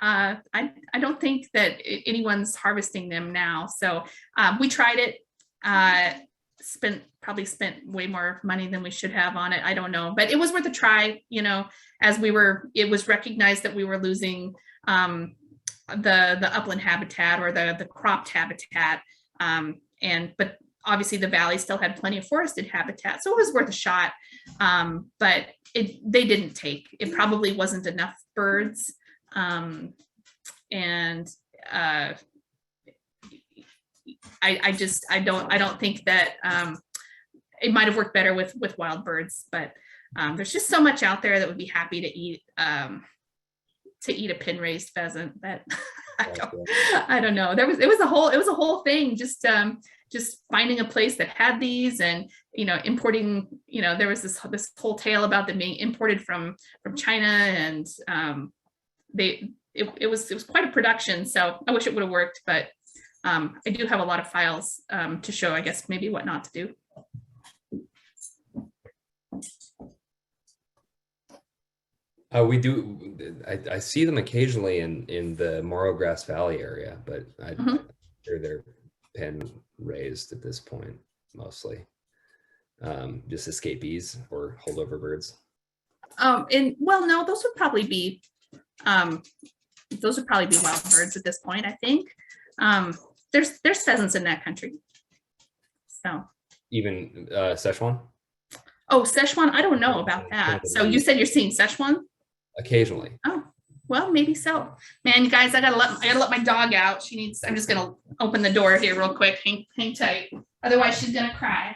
I don't think that anyone's harvesting them now. So we tried it. probably spent way more money than we should have on it. I don't know, but it was worth a try, you know, as it was recognized that we were losing the upland habitat or the cropped habitat. But obviously the valley still had plenty of forested habitat, so it was worth a shot. But they didn't take. It probably wasn't enough birds. I don't think that it might have worked better with wild birds, but there's just so much out there that would be happy to eat a pin raised pheasant that I don't know. It was a whole thing, just finding a place that had these, and you know, importing, you know, there was this whole tale about them being imported from China, and it was quite a production. So I wish it would have worked, but I do have a lot of files to show, I guess, maybe what not to do. We do. I see them occasionally in the Morrow Grass Valley area, but I'm sure they're pen raised at this point, mostly. Just escapees or holdover birds. And well, no, those would probably be wild birds at this point, I think. There's pheasants in that country. So even Szechuan? Oh, Szechuan, I don't know about that. So you said you're seeing Szechuan? Occasionally. Oh, well, maybe so. Man, you guys, I gotta let my dog out. I'm just gonna open the door here real quick. Hang tight. Otherwise she's gonna cry.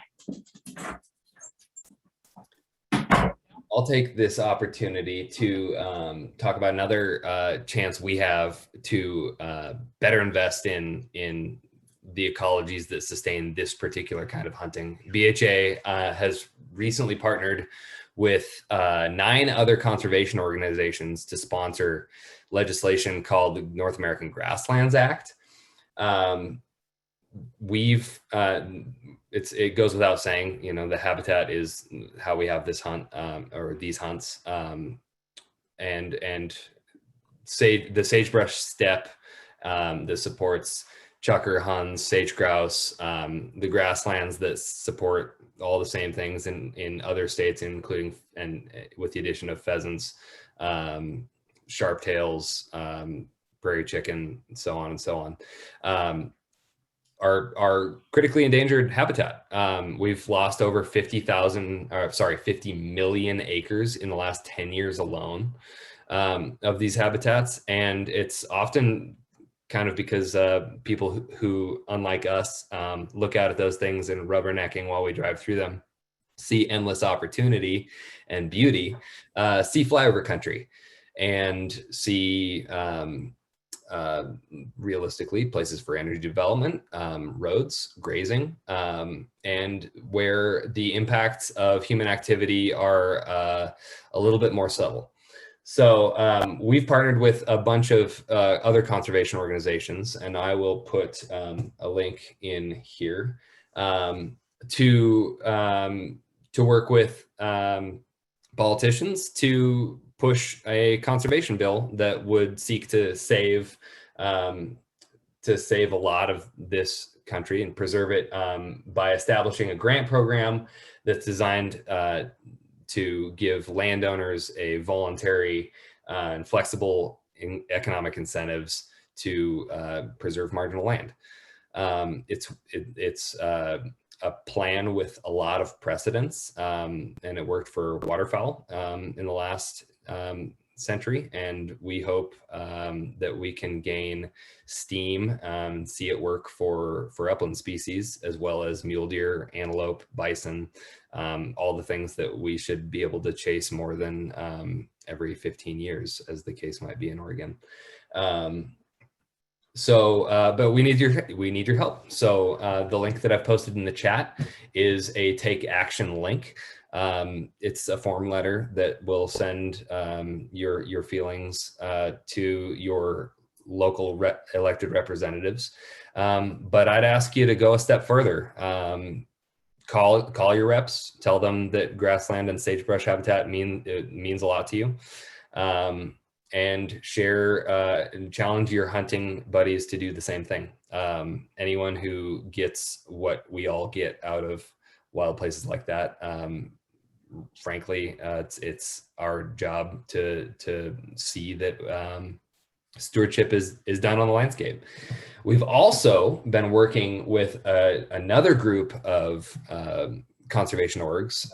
I'll take this opportunity to talk about another chance we have to better invest in the ecologies that sustain this particular kind of hunting. BHA has recently partnered with 9 other conservation organizations to sponsor legislation called the North American Grasslands Act. It goes without saying, you know, the habitat is how we have this hunt or these hunts, and say the sagebrush steppe that supports chukar, huns, sage grouse, the grasslands that support all the same things in other states, including and with the addition of pheasants, sharptails, prairie chicken, and so on and so on. Are critically endangered habitat. We've lost over 50 million acres in the last 10 years alone of these habitats. And it's often kind of because people who, unlike us, look out at those things and rubbernecking while we drive through them, see endless opportunity and beauty, see flyover country, and see realistically places for energy development, roads, grazing, and where the impacts of human activity are a little bit more subtle. So we've partnered with a bunch of other conservation organizations, and I will put a link in here to work with politicians to push a conservation bill that would seek to save a lot of this country and preserve it by establishing a grant program that's designed to give landowners a voluntary and flexible economic incentives to preserve marginal land. It's a plan with a lot of precedents, and it worked for waterfowl in the last century, and we hope that we can gain steam and see it work for upland species, as well as mule deer, antelope, bison, all the things that we should be able to chase more than every 15 years, as the case might be in Oregon. But we need your help. So the link that I've posted in the chat is a take action link. It's a form letter that will send your feelings to your local elected representatives. But I'd ask you to go a step further. Call your reps, tell them that grassland and sagebrush habitat means a lot to you. And share and challenge your hunting buddies to do the same thing. anyone who gets what we all get out of wild places like that, frankly, it's our job to see that stewardship is done on the landscape. We've also been working with another group of conservation orgs,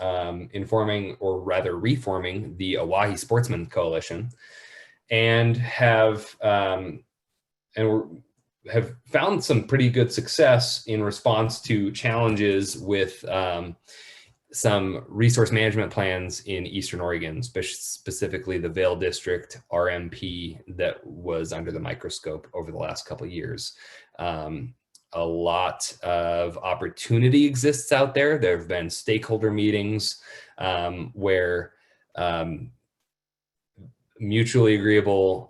informing, or rather reforming, the Oahe Sportsman Coalition, and have found some pretty good success in response to challenges with some resource management plans in Eastern Oregon, specifically the Vail District RMP that was under the microscope over the last couple of years. A lot of opportunity exists out there. There have been stakeholder meetings where mutually agreeable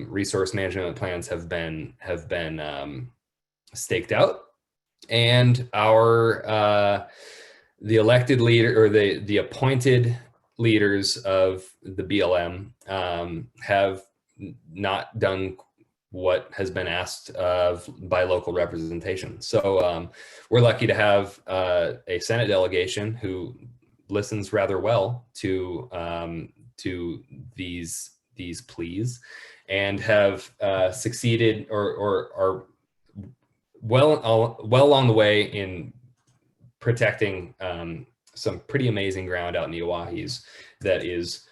resource management plans have been staked out, and the elected leader, or the appointed leaders of the BLM have not done what has been asked of by local representation. So we're lucky to have a Senate delegation who listens rather well to these pleas, and have succeeded, or are well along the way in protecting some pretty amazing ground out in the Oahes that is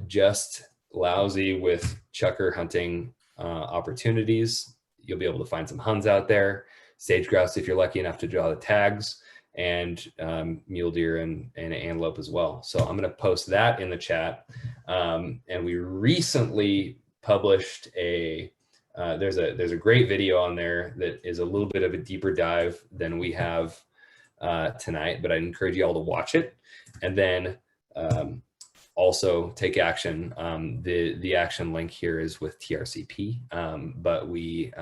just lousy with chukar hunting opportunities. You'll be able to find some huns out there, sage grouse if you're lucky enough to draw the tags, and mule deer and antelope as well. So I'm going to post that in the chat. And we recently published there's a great video on there that is a little bit of a deeper dive than we have tonight, but I encourage you all to watch it, and then also take action. The action link here is with TRCP, but we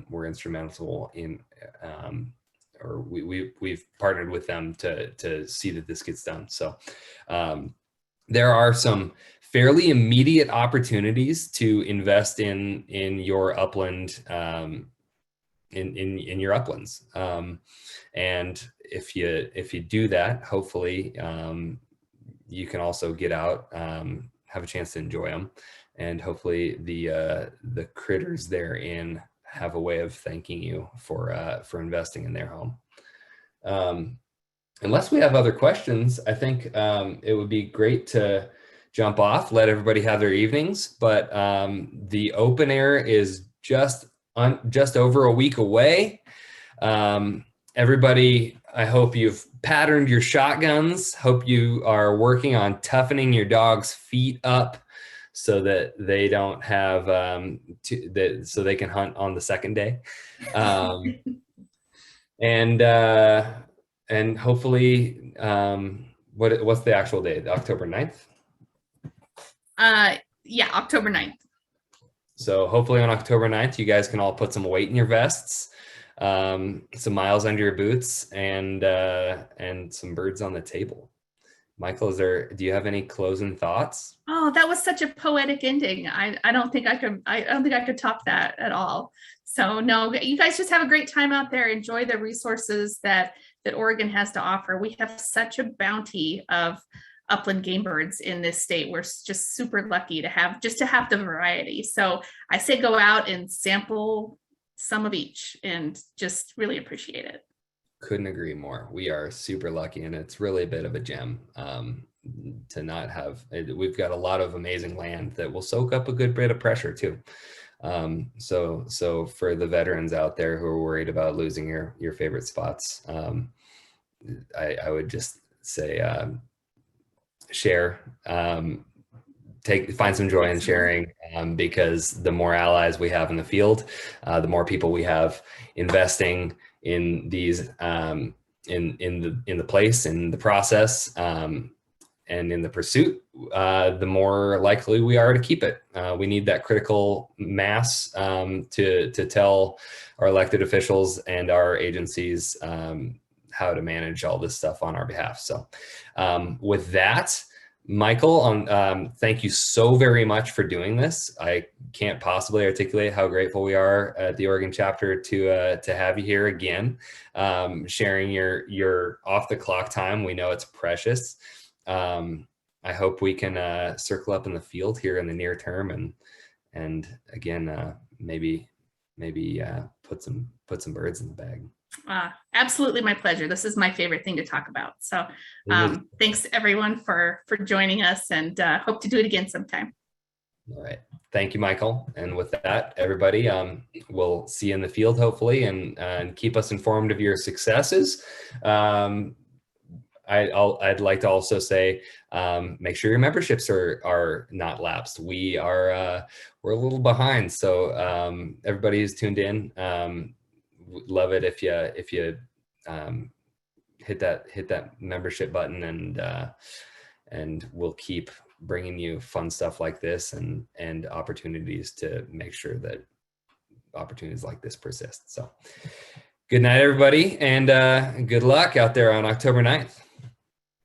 were instrumental in, or we've partnered with them to see that this gets done. So there are some fairly immediate opportunities to invest in your upland, in your uplands, and if you do that, hopefully you can also get out, have a chance to enjoy them, and hopefully the critters therein have a way of thanking you for investing in their home. Unless we have other questions, I think it would be great to jump off, let everybody have their evenings. But the open air is just over a week away. Everybody, I hope you've patterned your shotguns. Hope you are working on toughening your dog's feet up so that they don't have so they can hunt on the second day. And hopefully, what's the actual day? October 9th? Yeah, October 9th. So hopefully on October 9th, you guys can all put some weight in your vests, some miles under your boots, and some birds on the table. Michael, do you have any closing thoughts? Oh, that was such a poetic ending. I don't think I could top that at all. So no, you guys just have a great time out there. Enjoy the resources that Oregon has to offer. We have such a bounty of upland game birds in this state. We're just super lucky to have the variety. So I say go out and sample some of each and just really appreciate it. Couldn't agree more. We are super lucky, and it's really a bit of a gem to not have. We've got a lot of amazing land that will soak up a good bit of pressure too. So for the veterans out there who are worried about losing your favorite spots, I would just say share, find some joy in sharing, because the more allies we have in the field, the more people we have investing in these, in the place, in the process, and in the pursuit, the more likely we are to keep it. We need that critical mass to tell our elected officials and our agencies how to manage all this stuff on our behalf. So with that, Michael, thank you so very much for doing this. I can't possibly articulate how grateful we are at the Oregon chapter to have you here again, sharing your off the clock time. We know it's precious. I hope we can circle up in the field here in the near term, and again maybe put some birds in the bag. Absolutely my pleasure. This is my favorite thing to talk about. So thanks everyone for joining us, and hope to do it again sometime. All right. Thank you, Michael. And with that, everybody, we'll see you in the field, hopefully, and keep us informed of your successes. I'd like to also say, make sure your memberships are not lapsed. We're a little behind. So everybody who's tuned in, love it if you hit that membership button, and we'll keep bringing you fun stuff like this and opportunities to make sure that opportunities like this persist. So good night, everybody, and good luck out there on October 9th.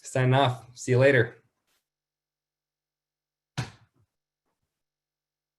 Signing off. See you later.